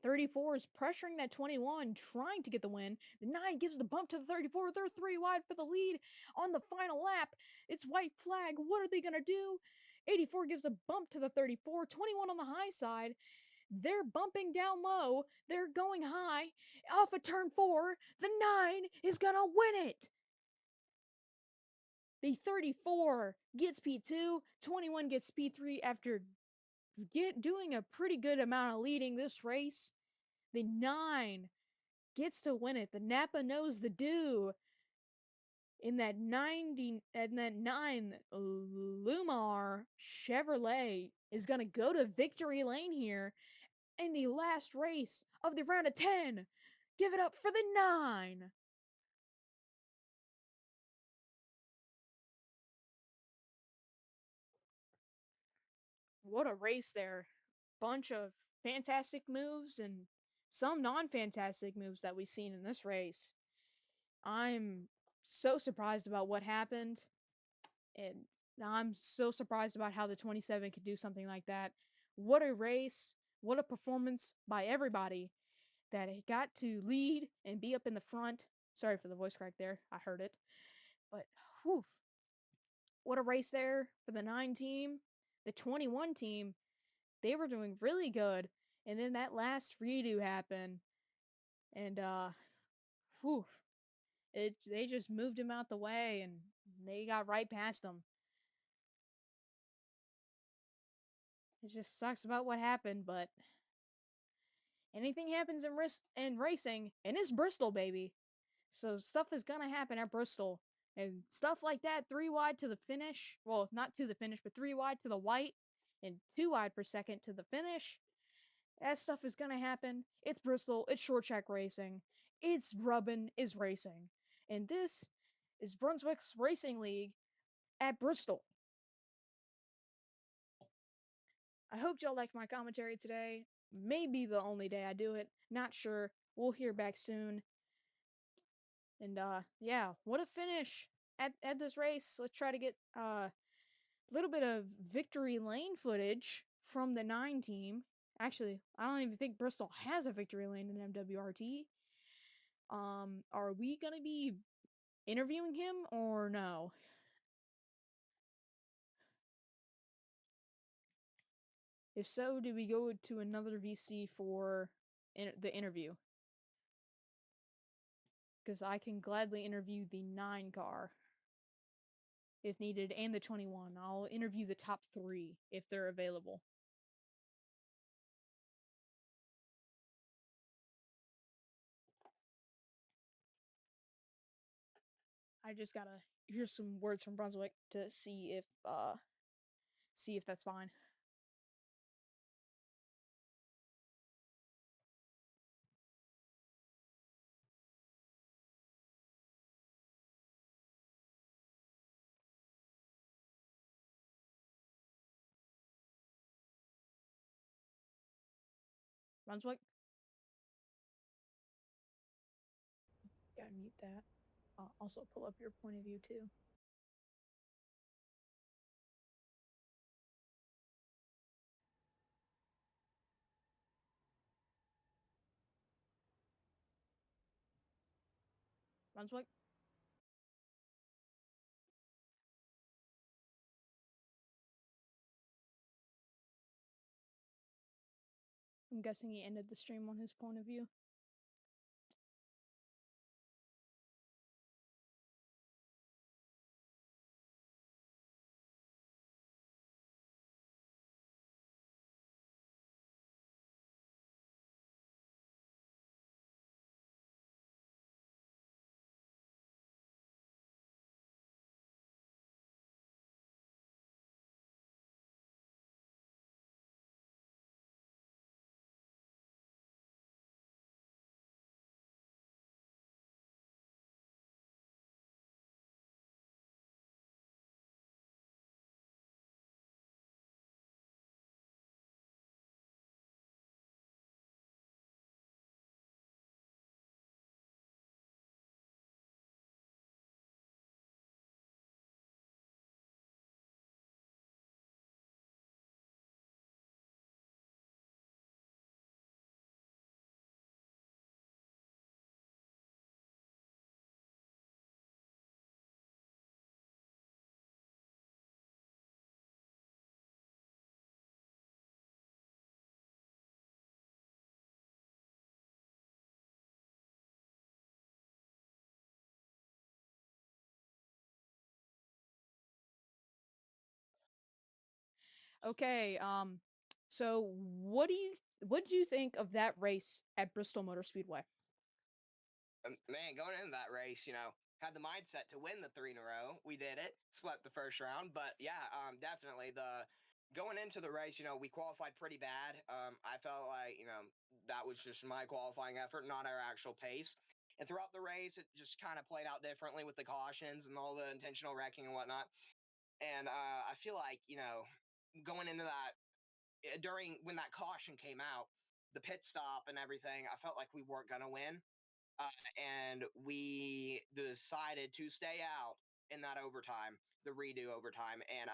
34 is pressuring that 21, trying to get the win. The 9 gives the bump to the 34. They're 3 wide for the lead on the final lap. It's white flag. What are they going to do? 84 gives a bump to the 34. 21 on the high side. They're bumping down low. They're going high. Off of turn 4. The 9 is going to win it. The 34 gets P2. 21 gets P3 after doing a pretty good amount of leading this race. The 9 gets to win it. The Napa knows the do. In that 9 Lumar Chevrolet is going to go to victory lane here in the last race of the round of 10. Give it up for the 9. What a race there. Bunch of fantastic moves and some non-fantastic moves that we've seen in this race. I'm so surprised about what happened, and I'm so surprised about how the 27 could do something like that. What a race, what a performance by everybody that got to lead and be up in the front. Sorry for the voice crack there, I heard it. But whew, what a race there for the 9 team. The 21 team, they were doing really good. And then that last redo happened, and whew, they just moved him out the way, and they got right past him. It just sucks about what happened, but anything happens in racing, and it's Bristol, baby. So stuff is gonna happen at Bristol, and stuff like that. 3 wide to the finish. Well, not to the finish, but 3 wide to the white, and 2 wide per second to the finish. That stuff is gonna happen. It's Bristol. It's short track racing. It's rubbin' is racing, and this is Brunswick's Racing League at Bristol. I hope y'all liked my commentary today. Maybe the only day I do it. Not sure. We'll hear back soon. And yeah, what a finish at this race. Let's try to get a little bit of victory lane footage from the 9 team. Actually, I don't even think Bristol has a victory lane in MWRT. Are we gonna be interviewing him or no? If so, do we go to another VC for the interview? Because I can gladly interview the 9 car if needed, and the 21. I'll interview the top 3 if they're available. I just gotta hear some words from Brunswick to see if that's fine. Brunswick, gotta mute that. Also pull up your point of view too. Brunswick. I'm guessing he ended the stream on his point of view. Okay, so what do you think of that race at Bristol Motor Speedway? Man, going into that race, had the mindset to win the three in a row. We did it, swept the first round, but yeah, definitely the going into the race, we qualified pretty bad. I felt like, that was just my qualifying effort, not our actual pace. And throughout the race, it just kind of played out differently with the cautions and all the intentional wrecking and whatnot. And I feel like, going into that during when that caution came out, the pit stop and everything, I felt like we weren't gonna win, and we decided to stay out in that overtime, the redo overtime, and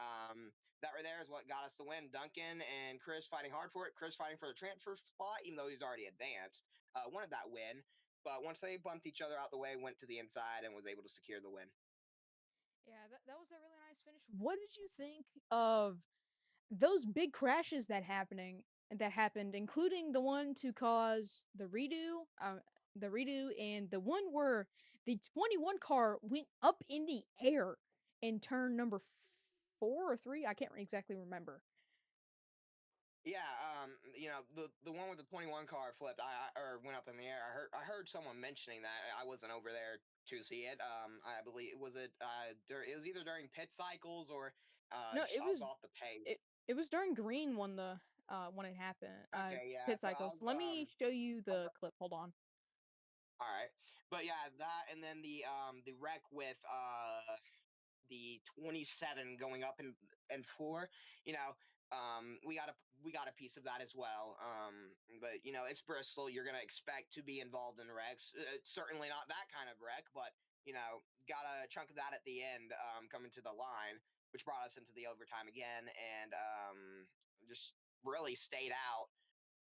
that right there is what got us the win. Duncan and Chris fighting hard for it. Chris fighting for the transfer spot, even though he's already advanced, wanted that win. But once they bumped each other out the way, went to the inside and was able to secure the win. Yeah, that was a really nice finish. What did you think of those big crashes that happened, including the one to cause the redo, and the one where the 21 car went up in the air in turn number 4 or 3? I can't exactly remember. Yeah, the one with the 21 car flipped, or went up in the air. I heard someone mentioning that. I wasn't over there to see it. I believe it was either during pit cycles or No, just I was off the pace. it was during green when it happened. Okay, yeah. Pit So cycles. Let me show you the clip. Hold on. all right, but yeah, that and then the wreck with the 27 going up and four, you know, we got a piece of that as well. But it's Bristol. You're gonna expect to be involved in wrecks. Certainly not that kind of wreck, but got a chunk of that at the end, coming to the line, which brought us into the overtime again, and just really stayed out.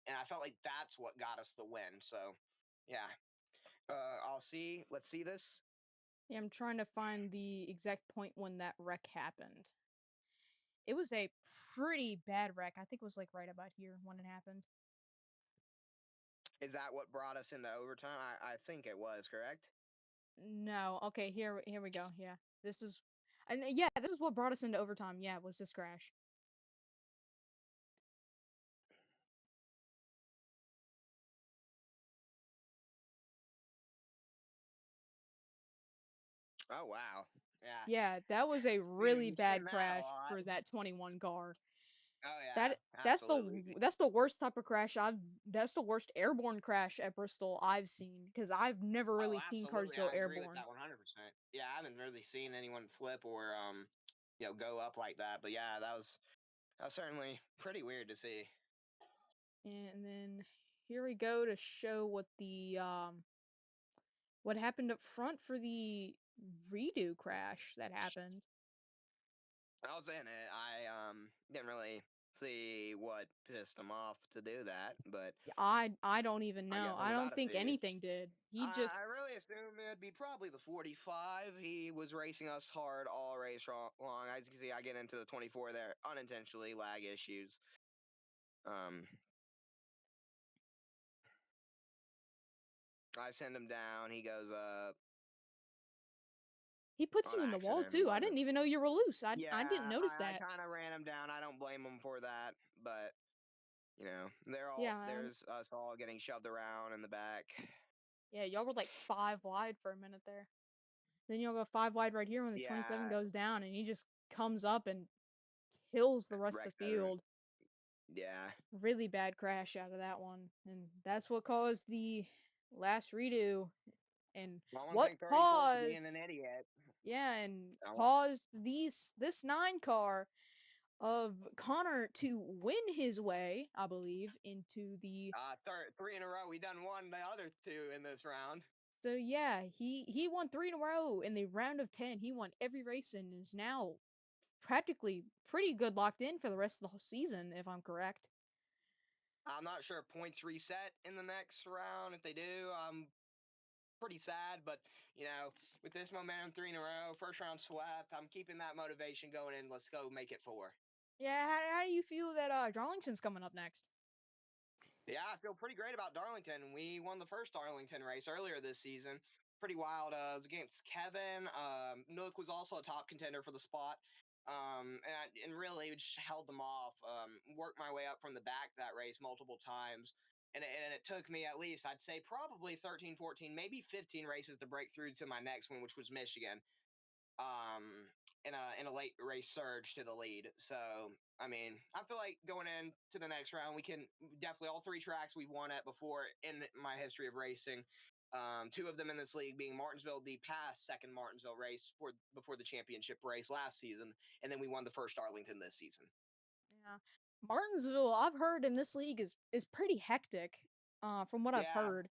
And I felt like that's what got us the win. So, yeah. I'll see. Let's see this. Yeah, I'm trying to find the exact point when that wreck happened. It was a pretty bad wreck. I think it was like right about here when it happened. Is that what brought us into overtime? I think it was, correct? No, okay, here we go. Yeah, this is, and yeah, this is what brought us into overtime. Yeah, was this crash? Oh wow. Yeah. Yeah, that was a really We've seen bad that a crash lot. for that 21 car. Oh That yeah, that's absolutely. that's the worst type of crash I've that's the worst airborne crash at Bristol I've seen because I've never Oh, really seen cars absolutely. go I agree with airborne. that 100%. Yeah, I haven't really seen anyone flip or go up like that. But yeah, that was certainly pretty weird to see. And then here we go to show what happened up front for the redo crash that happened. I was in it. I didn't really see what pissed him off to do that, but I don't even I know. guess I'm I don't about to think see. anything did. He I just really assume it'd be probably the 45. He was racing us hard all race long. As you can see, I get into the 24 there unintentionally, lag issues. Um, I send him down. He goes up He puts on you in the wall accident. too. I didn't even know you were loose. I didn't Yeah, notice I that. kind of ran him down. I don't blame him for that, but Yeah, there's us all getting shoved around in the back. yeah, y'all were like 5 wide for a minute there. Then you'll go 5 wide right here when the 27 Yeah, goes down, and he just comes up and kills the rest of wrecked the everyone. field. Yeah. Really bad crash out of that one, and that's what caused the last redo, and Well, I want to what thank 34 for being caused, an idiot. yeah, and I want, caused this 9 car of Connor to win his way, I believe, into the. three in a row. We done won the other two in this round. So yeah, he won 3 in a row in the round of 10. He won every race and is now practically pretty good locked in for the rest of the whole season, if I'm correct. I'm not sure if points reset in the next round. If they do, I'm pretty sad. But with this momentum, three in a row, first round swept. I'm keeping that motivation going in. Let's go make it four. Yeah, how do you feel that Darlington's coming up next? Yeah, I feel pretty great about Darlington. We won the first Darlington race earlier this season. Pretty wild. It was against Kevin. Nook was also a top contender for the spot. And really just held them off. Worked my way up from the back that race multiple times. And it took me at least, I'd say probably 13, 14, maybe 15 races to break through to my next one, which was Michigan. Um, in a late race surge to the lead. So I mean, I feel like going into the next round, we can definitely all three tracks we've won at before in my history of racing. Two of them in this league being Martinsville, the past second Martinsville race before the championship race last season, and then we won the first Arlington this season. Yeah, Martinsville, I've heard in this league is pretty hectic. From what I've Yeah, heard.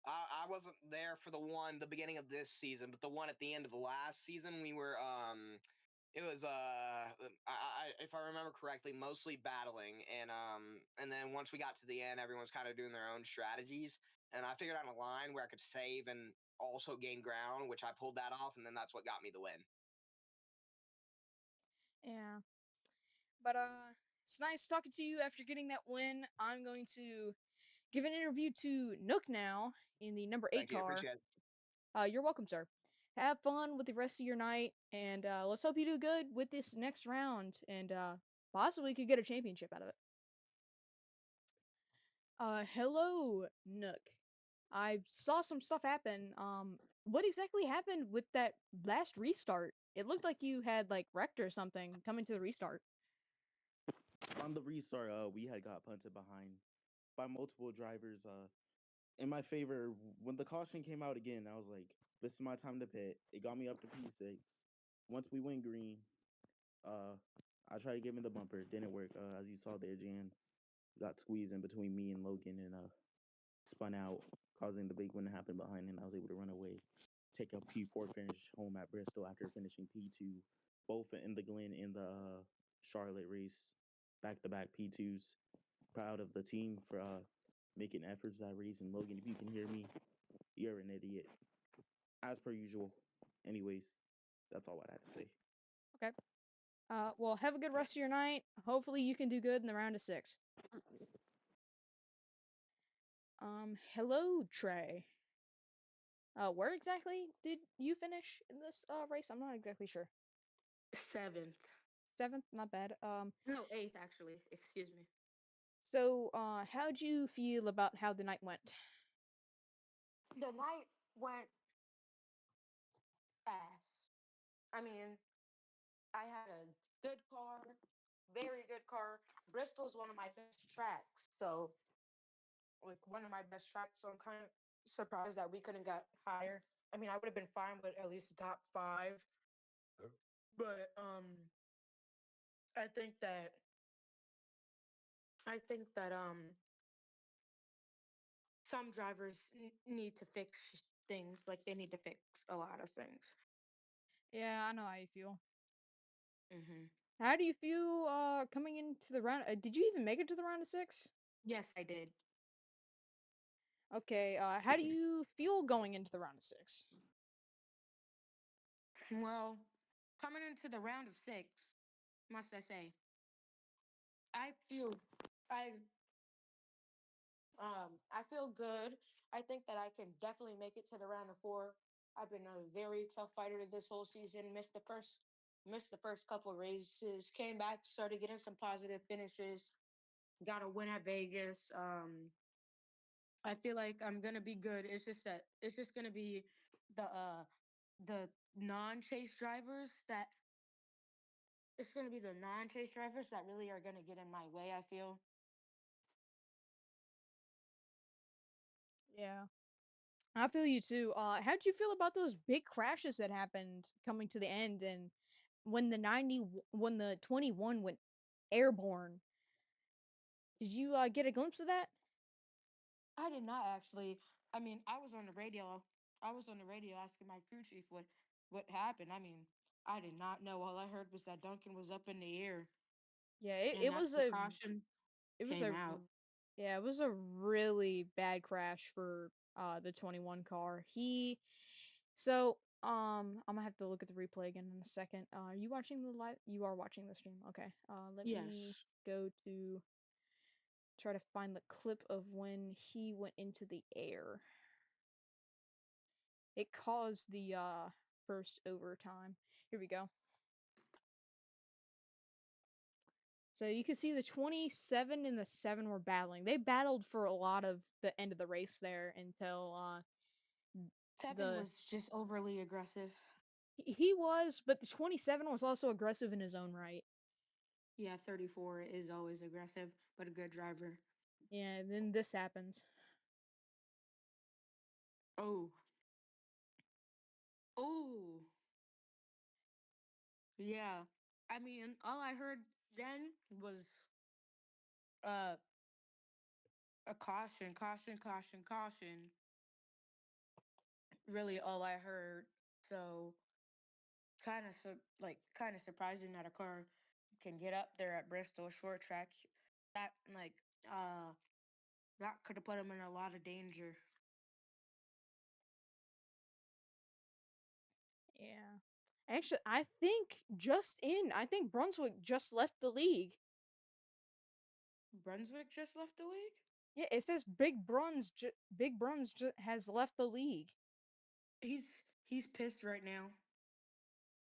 I wasn't there for the beginning of this season, but the one at the end of the last season, we were it was if I remember correctly, mostly battling, and then once we got to the end, everyone was kind of doing their own strategies, and I figured out a line where I could save and also gain ground, which I pulled that off, and then that's what got me the win. Yeah, but it's nice talking to you after getting that win. I'm going to give an interview to Nook now in the number 8 Thank you, car. appreciate it. You're welcome, sir. Have fun with the rest of your night, and let's hope you do good with this next round, and possibly could get a championship out of it. Hello, Nook. I saw some stuff happen. What exactly happened with that last restart? It looked like you had like wrecked or something coming to the restart. On the restart, we had got punted behind by multiple drivers. In my favor, when the caution came out again, I was like, "This is my time to pit." It got me up to P6. Once we went green, uh, I tried to give him the bumper. It didn't work. As you saw there, Jan got squeezed in between me and Logan and spun out, causing the big one to happen behind him. I was able to run away, take a P4 finish home at Bristol after finishing P2, both in the Glen and the Charlotte race, back to back P2s. Proud of the team for making efforts that race. And Logan, if you can hear me, you're an idiot, as per usual. Anyways, that's all I had to say. Okay. Well, have a good rest of your night. Hopefully you can do good in the round of 6. Hello, Trey. Where exactly did you finish in this race? I'm not exactly sure. 7th. 7th, not bad. No, 8th actually. Excuse me. So, how'd you feel about how the night went? The night went fast. I mean, I had a good car, very good car. Bristol's one of my best tracks, so like one of my best tracks. So I'm kind of surprised that we couldn't get higher. I mean, I would have been fine with at least top 5, but I think that I think that some drivers need to fix things. Like they need to fix a lot of things. Yeah, I know how you feel. Hmm. How do you feel coming into the round? Did you even make it to the round of 6? Yes, I did. Okay, how do you feel going into the round of 6? Well, coming into the round of 6, must I say, I feel I I feel good. I think that I can definitely make it to the round of four. I've been a very tough fighter this whole season. Missed the first couple races. Came back, started getting some positive finishes. Got a win at Vegas. I feel like I'm gonna be good. It's just gonna be the non-chase drivers that it's gonna be the non-chase drivers that really are gonna get in my way. I feel. Yeah. I feel you too. How'd you feel about those big crashes that happened coming to the end and when the 21 went airborne? Did you get a glimpse of that? I did not actually. I mean, I was on the radio. I was on the radio asking my crew chief what happened. I mean, I did not know. All I heard was that Duncan was up in the air Yeah, and that the caution it was came a out. yeah, it was a really bad crash for the 21 car. I'm gonna have to look at the replay again in a second. Are you watching the live? You are watching the stream. Okay. Let me Yes. go to try to find the clip of when he went into the air. It caused the first overtime. Here we go. So you can see the 27 and the 7 were battling. They battled for a lot of the end of the race there until Tevin the was just overly aggressive. he was, but the 27 was also aggressive in his own right. Yeah, 34 is always aggressive, but a good driver. Yeah, and then this happens. Oh. Oh. Yeah. I mean, all I heard then was uh a caution, caution, caution, caution. Really all I heard. So kind of surprising that a car can get up there at Bristol short track. That like uh that could have put him in a lot of danger. Yeah. Actually, I think Brunswick just left the league. Brunswick just left the league. Yeah, it says Big Bruns has left the league. He's pissed right now.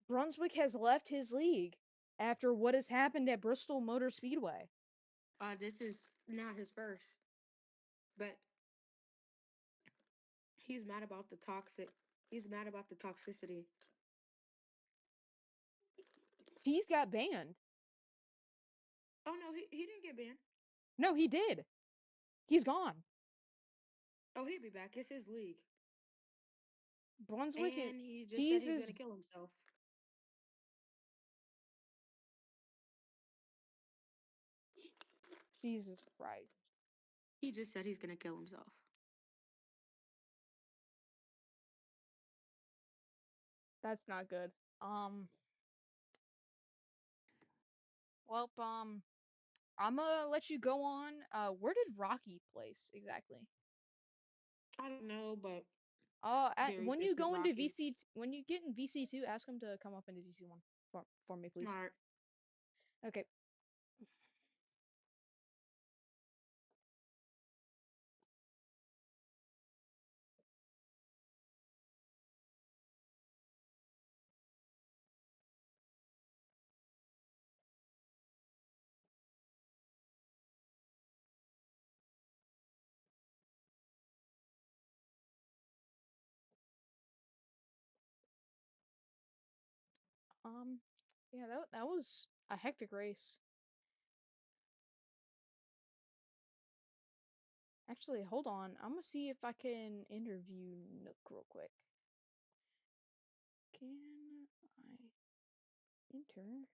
Brunswick has left his league after what has happened at Bristol Motor Speedway. This is not his first, but he's mad about the toxic. He's mad about the toxicity. He's got banned. Oh no, he didn't get banned. No, he did. He's gone. Oh, he'll be back. It's his league, Brunswick is and he just said he's he's his gonna kill himself. Jesus Christ. He just said he's gonna kill himself. That's not good. Well, I'm gonna let you go on. Where did Rocky place exactly? I don't know, but very When you pissed at go into Rocky. when you get in VC2, ask him to come up into VC1 for me, please. All right. Okay. Um, yeah, that was a hectic race. Actually, hold on. I'm gonna see if I can interview Nook real quick. Can I interview?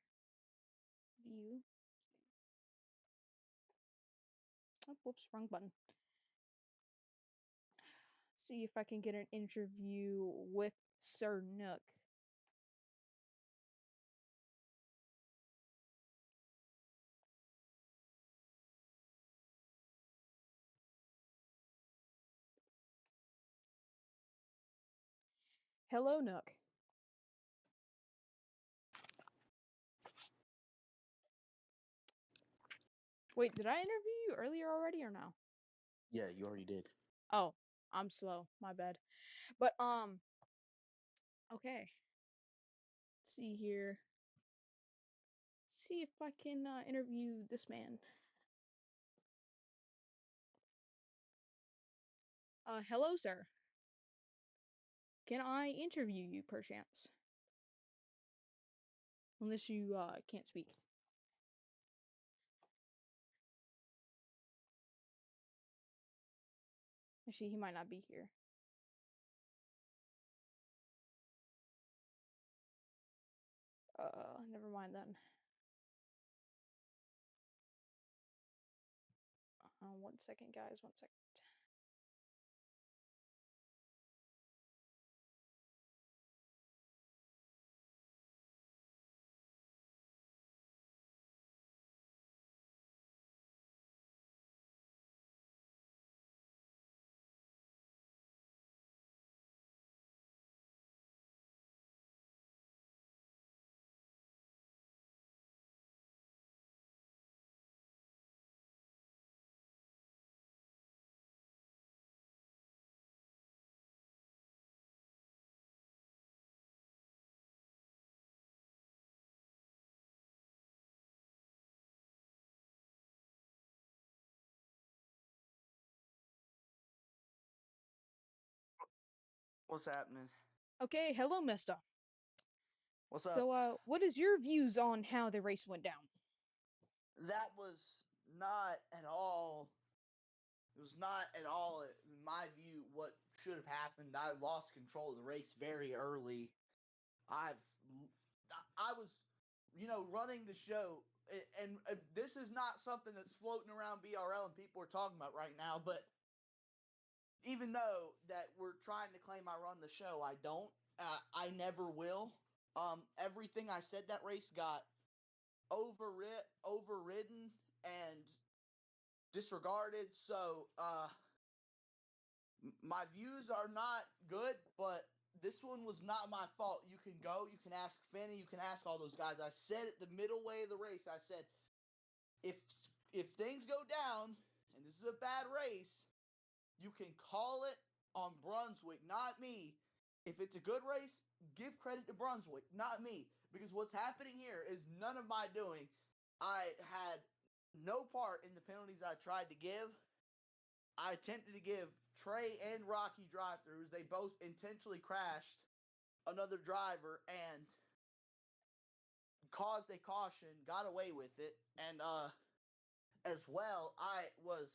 Oh, whoops, wrong button. See if I can get an interview with Sir Nook. Hello, Nook. Wait, did I interview you earlier already or no? Yeah, you already did. Oh, I'm slow. My bad. But okay. Let's see here. See if I can interview this man. Hello, sir. Can I interview you, perchance? Unless you can't speak. Actually, he might not be here. Never mind then. 1 second, guys. 1 second. What's happening? Okay, hello, mister. What's up? So, what is your views on how the race went down? That was not at all. It was not at all, in my view, what should have happened. I lost control of the race very early. I was, running the show, and this is not something that's floating around BRL and people are talking about right now. But even though that we're trying to claim I run the show, I don't. I never will. Everything I said that race got overridden and disregarded. So my views are not good, but this one was not my fault. You can go, you can ask Finney, you can ask all those guys. I said at the middle way of the race, I said, if things go down and this is a bad race, you can call it on Brunswick, not me. If it's a good race, give credit to Brunswick, not me. Because what's happening here is none of my doing. I had no part in the penalties I tried to give. I attempted to give Trey and Rocky drive-throughs. They both intentionally crashed another driver and caused a caution, got away with it. And as well, I was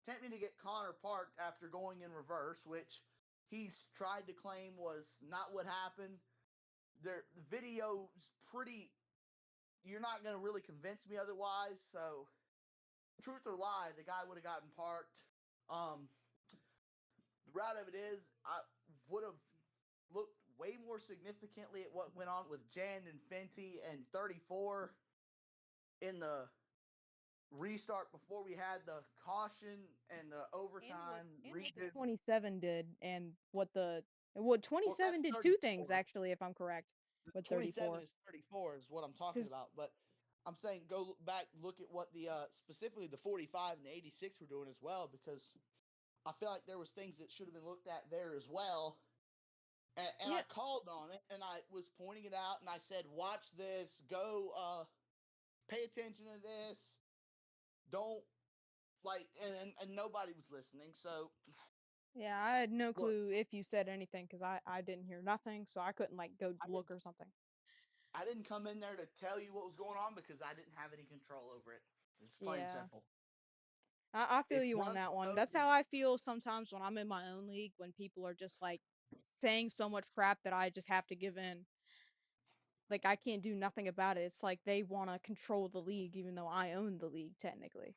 attempting to get Connor parked after going in reverse, which he's tried to claim was not what happened. The video's pretty. You're not going to really convince me otherwise. So, truth or lie, the guy would have gotten parked. The route of it is, I would have looked way more significantly at what went on with Jan and Fenty and 34 in the restart before we had the caution and the overtime And what the redid. 27 did, and what Well, 27 that's did two things 34. actually, if I'm correct, with 27 34. is 34 is what I'm talking Because about. But I'm saying go back, look at what the specifically the 45 and the 86 were doing as well, because I feel like there was things that should have been looked at there as well. And I yeah, called on it, and I was pointing it out, and I said, watch this, go pay attention to this, don't, and nobody was listening. So, yeah, I had no look, clue if you said anything because I didn't hear nothing, so I couldn't like go I look didn't, or something. I didn't come in there to tell you what was going on because I didn't have any control over it. It's plain and Yeah. simple. I feel If you on Bruns that one. knows, That's how I feel sometimes when I'm in my own league, when people are just like saying so much crap that I just have to give in. Like I can't do nothing about it. It's like they want to control the league even though I own the league technically.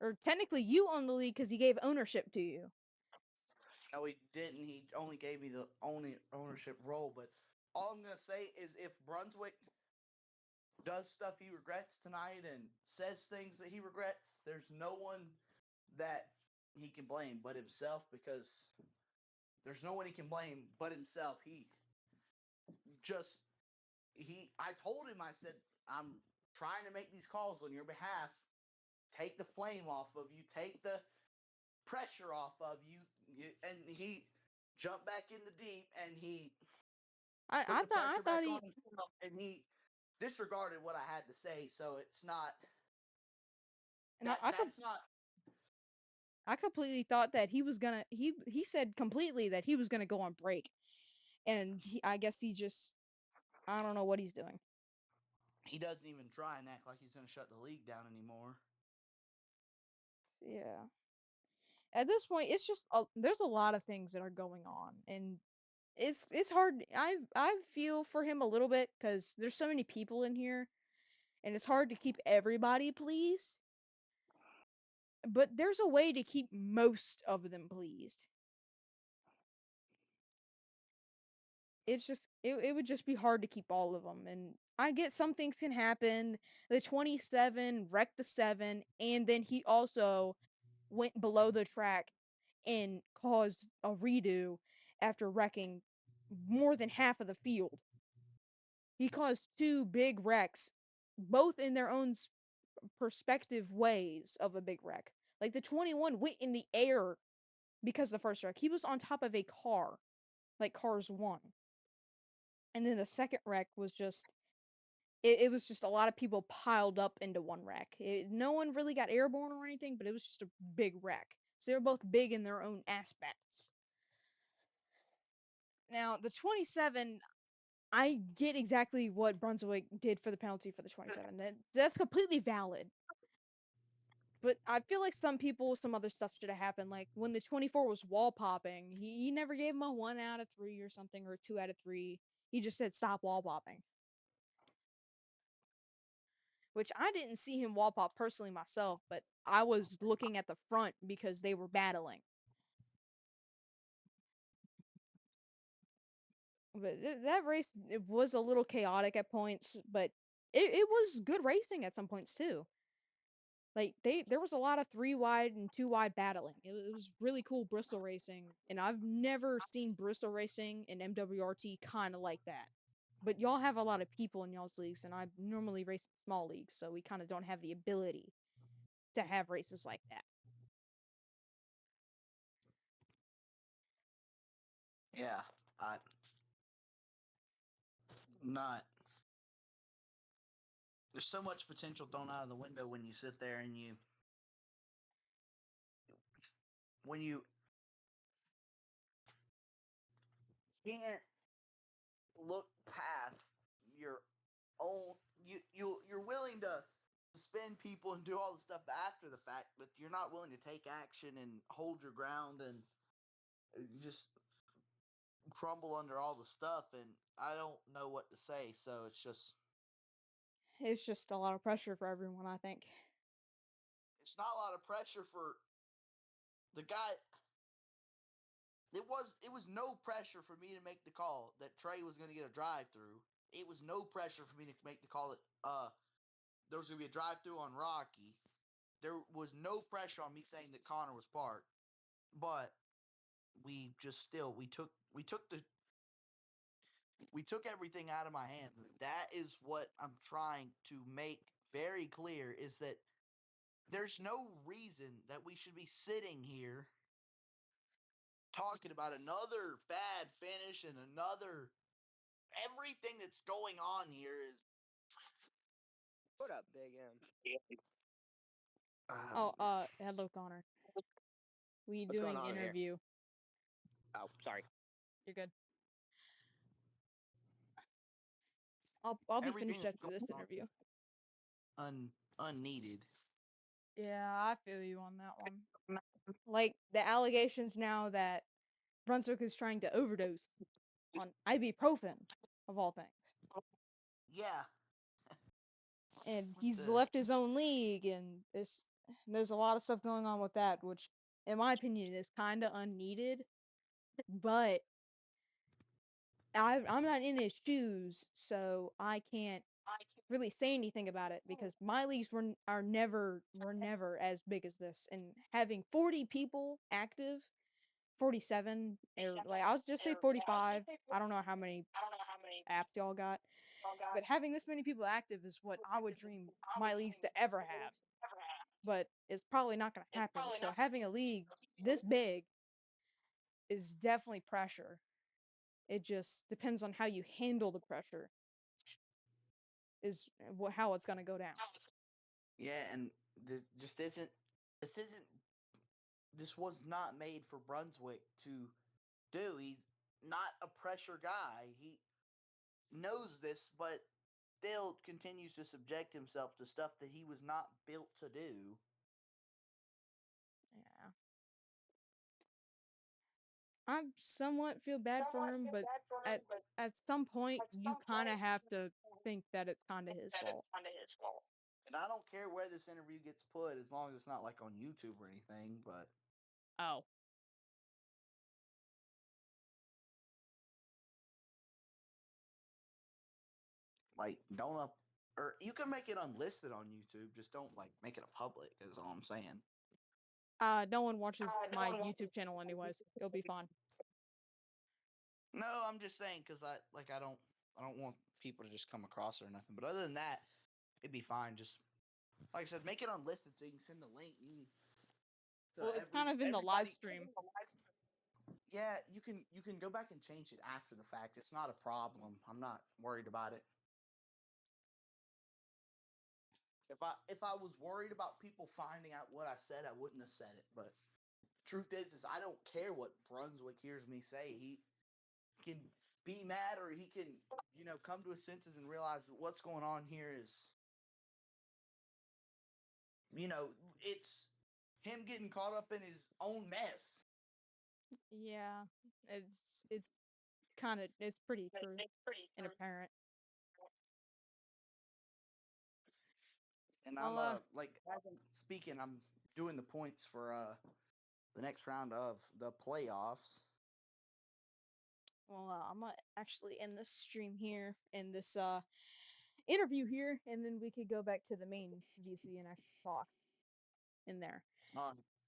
Or technically you own the league because he gave ownership to you. no, he didn't. He only gave me the only ownership role. But all I'm gonna say is, if Brunswick does stuff he regrets tonight and says things that he regrets, there's no one that he can blame but himself, because there's no one he can blame but himself. Just I told him, I said, I'm trying to make these calls on your behalf. Take the flame off of you. Take the pressure off of you, and he jumped back in the deep, and he put I the thought I pressure thought back he on himself, and he disregarded what I had to say. So it's not and I could that's not. I completely thought that he was gonna he said completely that he was gonna go on break, and I guess he just I don't know what he's doing. He doesn't even try and act like he's going to shut the league down anymore. Yeah. At this point, it's just there's a lot of things that are going on, and it's hard. I feel for him a little bit because there's so many people in here, and it's hard to keep everybody pleased. But there's a way to keep most of them pleased. It's just it would just be hard to keep all of them, and I get some things can happen. The 27 wrecked the 7, and then he also went below the track and caused a redo after wrecking more than half of the field. He caused two big wrecks, both in their own perspective ways of a big wreck. Like the 21 went in the air because the first wreck. He was on top of a car, like Cars 1. And then the second wreck was just it was just a lot of people piled up into one wreck. No one really got airborne or anything, but it was just a big wreck. So they were both big in their own aspects. Now, the 27, I get exactly what Brunswick did for the penalty for the 27. That's completely valid. But I feel like some other stuff should have happened. Like when the 24 was wall popping, he never gave him a 1 out of 3 or something, or a 2 out of 3. He just said stop wall popping. Which I didn't see him wall pop personally myself, but I was looking at the front because they were battling. But that race, it was a little chaotic at points, but it was good racing at some points too. Like there was a lot of 3 wide and 2 wide battling. It was really cool Bristol racing, and I've never seen Bristol racing in MWRT kind of like that. But y'all have a lot of people in y'all's leagues, and I normally race in small leagues, so we kind of don't have the ability to have races like that. Yeah, I not. There's so much potential thrown out of the window when you sit there and when you can't look past your own. You're willing to suspend people and do all the stuff after the fact, but you're not willing to take action and hold your ground and just crumble under all the stuff. And I don't know what to say, so It's just a lot of pressure for everyone, I think. it's not a lot of pressure for the guy. It was no pressure for me to make the call that Trey was going to get a drive through. It was no pressure for me to make the call that there was going to be a drive through on Rocky. There was no pressure on me saying that Connor was parked, but we just still we took everything out of my hands. That is what I'm trying to make very clear, is that there's no reason that we should be sitting here talking about another bad finish and another everything that's going on here is What up, Big M? Oh, hello, Connor. We What's going doing on here? interview. Oh, sorry. You're good. I'll be everything finished that's after going this on interview. unneeded. Yeah, I feel you on that one. Like the allegations now that Brunswick is trying to overdose on ibuprofen, of all things. Yeah, And what he's the left his own league, and there's a lot of stuff going on with that, which, in my opinion, is kind of unneeded. But I'm not in his shoes, so I can't really say anything about it because my leagues were never as big as this, and having 40 people active, 47, or like I'll just say 45. I don't know how many apps y'all got, but having this many people active is what I would dream my leagues to ever have. but it's probably not going to happen. So having a league this big is definitely pressure. It just depends on how you handle the pressure. Is how it's going to go down. Yeah, and this was not made for Brunswick to do. He's not a pressure guy. He knows this, but still continues to subject himself to stuff that he was not built to do. Yeah. I somewhat feel bad for him, but at some point you kind of have to think that it's kind of his fault. And I don't care where this interview gets put as long as it's not like on YouTube or anything, but Oh. like don't up or you can make it unlisted on YouTube, just don't like make it a public is all I'm saying. No one watches my YouTube channel anyways. It'll be fine. No, I'm just saying because I don't want people to just come across it or nothing. But other than that, it'd be fine. Just like I said, make it unlisted so you can send the link. Well, it's kind of in the live stream. Yeah, you can go back and change it after the fact. It's not a problem. I'm not worried about it. If I was worried about people finding out what I said, I wouldn't have said it. But truth is I don't care what Brunswick hears me say. He can be mad or he can, come to his senses and realize that what's going on here is, it's him getting caught up in his own mess. Yeah, it's it's pretty true and apparent. And Well, I'm speaking, I'm doing the points for the next round of the playoffs. I'm gonna actually end this stream here and this interview here, and then we could go back to the main VC and actually talk in there.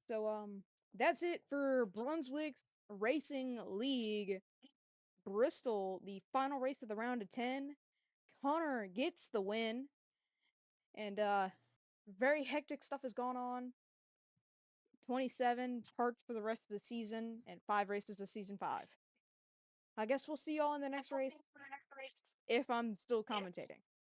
So that's it for Brunswick's Racing League Bristol, the final race of the round of 10. Connor gets the win, and very hectic stuff has gone on. 27 parts for the rest of the season and 5 races of season 5. I guess we'll see y'all in the next race if I'm still commentating.